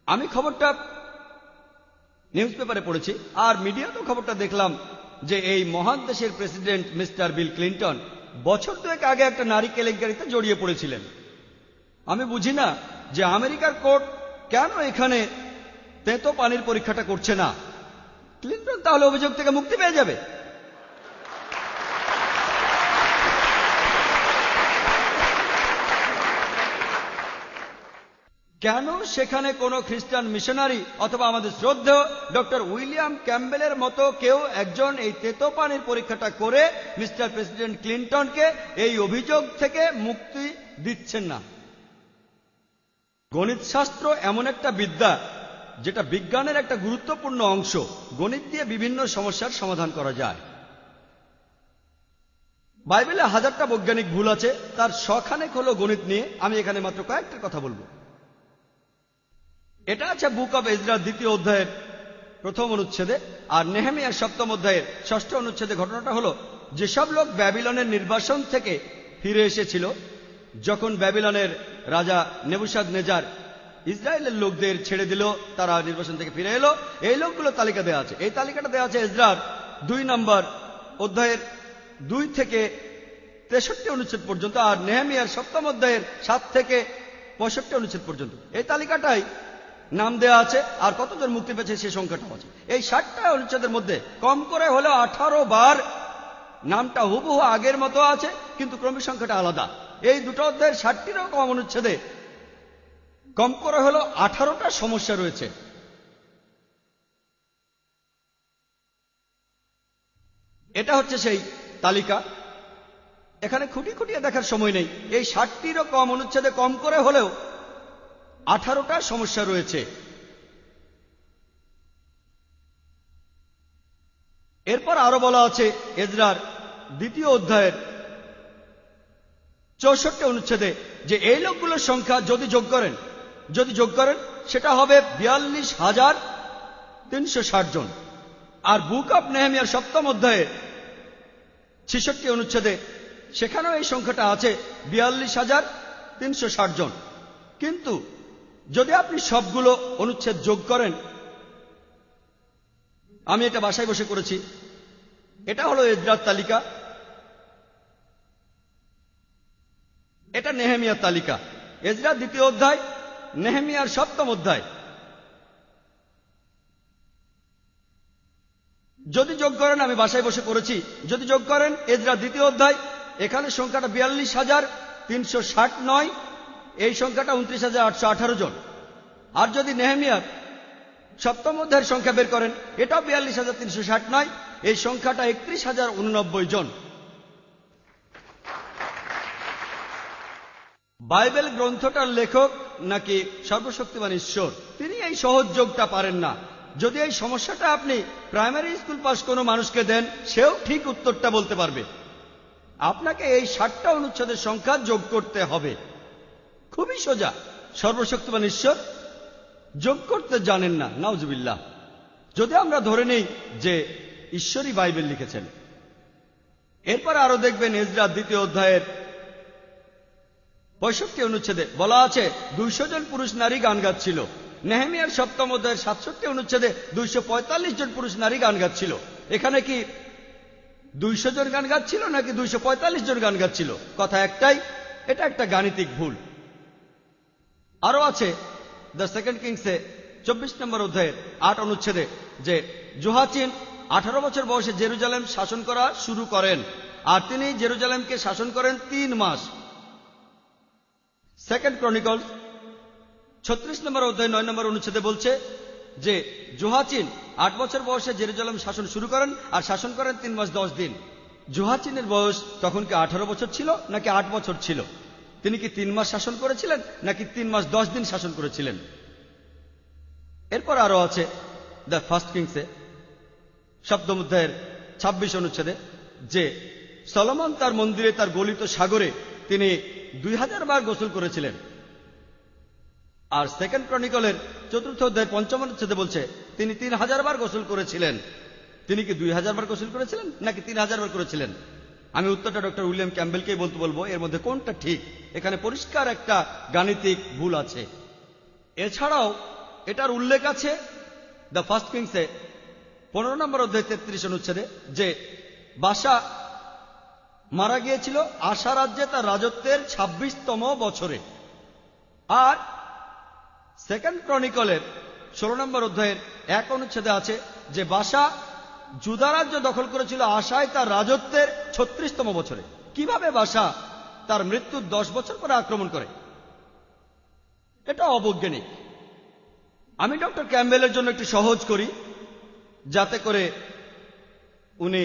আমি খবরটা নিউজ পেপারে পড়েছি আর মিডিয়াতেও খবরটা দেখলাম যে এই মহান দেশের প্রেসিডেন্ট মিস্টার বিল ক্লিন্টন বছর 2 আগে একটা নারী কেলেঙ্কারিতে জড়িয়ে পড়েছিলেন। আমি বুঝি না যে আমেরিকার কোর্ট কেন এখানে তেতো পানির পরীক্ষাটা করছে না। ক্লিন্টন তাহলে অভিযোগ থেকে মুক্তি পেয়ে যাবে। কেন সেখানে কোনো খ্রিস্টান মিশনারি অথবা আমাদের শ্রদ্ধেয় ডক্টর উইলিয়াম ক্যাম্বেলের মতো কেউ একজন এই তেতো পানির পরীক্ষাটা করে মিস্টার প্রেসিডেন্ট ক্লিন্টনকে এই অভিযোগ থেকে মুক্তি দিচ্ছেন না? গণিতশাস্ত্র এমন একটা বিদ্যা যেটা বিজ্ঞানের একটা গুরুত্বপূর্ণ অংশ। গণিত দিয়ে বিভিন্ন সমস্যার সমাধান করা যায়। বাইবেলে হাজারটা বৈজ্ঞানিক ভুল আছে, তার শখানেক হলো গণিত নিয়ে। আমি এখানে মাত্র কয়েকটা কথা বলবো। এটা আছে বুক অব এজরা 2 অধ্যায়ের 1 অনুচ্ছেদে, আর নেহেমিয়ার 7 অধ্যায়ের 6 অনুচ্ছেদে। ঘটনাটা হলো যেসব লোক ব্যাবিলনের নির্বাসন থেকে ফিরে এসেছিল যখন ব্যাবিলনের রাজা নেবুসাদনেজার ইসরায়েলের লোকদের ছেড়ে দিল, তারা নির্বাসন থেকে ফিরে এলো। এই লোকগুলো তালিকা দেওয়া আছে। এই তালিকাটা দেওয়া আছে এজরার 2 নম্বর অধ্যায়ের 2 থেকে 63 অনুচ্ছেদ পর্যন্ত, আর নেহেমিয়ার 7 অধ্যায়ের 7 থেকে 65 অনুচ্ছেদ পর্যন্ত। এই তালিকাটাই নাম দেওয়া আছে, আর কতজন মুক্তি পেয়েছে সে সংখ্যাটাও আছে। এই 60টা অনুচ্ছেদের মধ্যে কম করে হলেও 18 বার নামটা হুবহু আগের মতো আছে, কিন্তু ক্রমিক সংখ্যাটা আলাদা। এই 2 অধ্যায়ের 60টিরও কম অনুচ্ছেদে কম করে হলো 18টা সমস্যা রয়েছে। এটা হচ্ছে সেই তালিকা। এখানে খুঁটি খুঁটিয়ে দেখার সময় নেই। এই 60টিরও কম অনুচ্ছেদে কম করে হলেও 18টা সমস্যা রয়েছে। এরপর আরো বলা আছে এজরার 2 অধ্যায়ের 64 অনুচ্ছেদে যে এই লোকগুলোর সংখ্যা যদি যোগ করেন সেটা হবে 42,360 জন। আর বুক অব নেহেমিয়ার 7 অধ্যায়ের 66 অনুচ্ছেদে সেখানেও এই সংখ্যাটা আছে 42,360 জন। কিন্তু যদি আপনি সবগুলো অনুচ্ছেদ যোগ করেন, আমি এটা বাসায় বসে করেছি, এটা হলো এজরার তালিকা, এটা নেহেমিয়ার তালিকা। এজরা 2 অধ্যায়, নেহেমিয়ার 7 অধ্যায়। যদি যোগ করেন, আমি বাসায় বসে করেছি, যদি যোগ করেন এজরা 2 অধ্যায়, এখানে সংখ্যাটা 42,360 নয়, এই সংখ্যাটা 29,818 জন। আর যদি নেহেমিয়ার 7 অধ্যায়ের সংখ্যা বের করেন, এটাও 42,360 নয়, এই সংখ্যাটা 31,089 জন। বাইবেল গ্রন্থটার লেখক নাকি সর্বশক্তিমান ঈশ্বর, তিনি এই সহজ যোগটা পারেন না। যদি এই সমস্যাটা আপনি প্রাইমারি স্কুল পাস কোনো মানুষকে দেন, সেও ঠিক উত্তরটা বলতে পারবে। আপনাকে এই 60টা অনুচ্ছেদের সংখ্যা যোগ করতে হবে। খুবই সোজা। সর্বশক্তিমান ঈশ্বর যোগ করতে জানেন না, নাউজুবিল্লাহ। যদি আমরা ধরে নেই যে ঈশ্বরই বাইবেল লিখেছেন। এরপর আরো দেখবেন এজরা 2 অধ্যায়ের 65 অনুচ্ছেদে বলা আছে 200 জন পুরুষ নারী গান গাচ্ছিল। নেহেমিয়ার 7ম অধ্যায়ের 67 অনুচ্ছেদে 245 জন পুরুষ নারী গান গাচ্ছিল। এখানে কি 200 জন গান গাচ্ছিল নাকি 245 জন গান গাচ্ছিল? কথা একটাই, এটা একটা গাণিতিক ভুল। আরো আছে দ্য সেকেন্ড কিংসে 24 নম্বর অধ্যায়ের 8 অনুচ্ছেদে যে জোহাচিন 18 বছর বয়সে জেরুজালেম শাসন করা শুরু করেন, আর তিনি জেরুজালেমকে শাসন করেন 3 মাস। সেকেন্ড ক্রনিকলস 36 নম্বর অধ্যায় 9 নম্বর অনুচ্ছেদে বলছে যে জোহাচিন 8 বছর বয়সে জেরুজালেম শাসন শুরু করেন আর শাসন করেন 3 মাস 10 দিন। জোহাচিনের বয়স তখন কি 18 বছর ছিল নাকি 8 বছর ছিল? তিনি কি 3 মাস শাসন করেছিলেন নাকি 3 মাস 10 দিন শাসন করেছিলেন? এরপর আরো আছে দ্য ফার্স্ট কিংসে 7ম অধ্যায়ের 26 অনুচ্ছেদে যে সলোমন তার মন্দিরে তার গলিত সাগরে তিনি 2000 বার গোসল করেছিলেন। আর সেকেন্ড ক্রনিকলের 4th অধ্যায়ের 5ম অনুচ্ছেদে বলছে তিনি 3000 বার গোসল করেছিলেন। তিনি কি 2000 বার গোসল করেছিলেন নাকি 3000 বার করেছিলেন? আমি উত্তরটা ডক্টর উইলিয়াম ক্যাম্বেলকেই বলতে বলবো এর মধ্যে কোনটা ঠিক। এখানে পরিষ্কার একটা গাণিতিক ভুল আছে। এছাড়াও এটার উল্লেখ আছে দ্য ফার্স্ট কিংসে 15 নম্বর অধ্যায় 33 অনুচ্ছেদে যে বাশা মারা গিয়েছিল আশা রাজ্যে তার রাজত্বের 26তম বছরে। আর সেকেন্ড ক্রনিকলের 16 নম্বর অধ্যায়ের 1 অনুচ্ছেদে আছে যে বাশা জুদা রাজ্য দখল করেছিল আশায় তার রাজত্বের 36তম বছরে। কিভাবে বাশা তার মৃত্যুর 10 বছর পরে আক্রমণ করে? এটা অবৈজ্ঞানিক। আমি ডক্টর ক্যাম্বেলের জন্য একটু সহজ করি যাতে করে উনি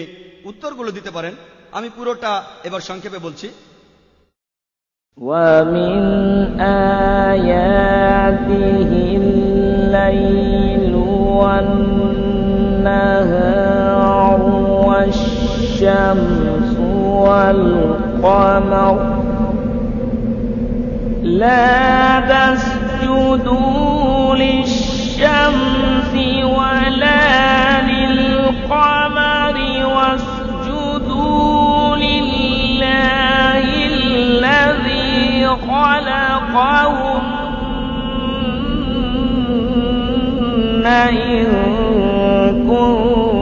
উত্তরগুলো দিতে পারেন। আমি পুরোটা এবার সংক্ষেপে বলছি। وَمِنْ آيَاتِهِ اللَّيْلُ وَالنَّهَارُ وَالشَّمْسُ وَالْقَمَرُ لَا تَسْجُدُوا لِلشَّمْسِ وَلَا لِلْقَمَرِ وَاسْجُدُوا لِلَّهِ الَّذِي خَلَقَهُنَّ إِن كُنتُمْ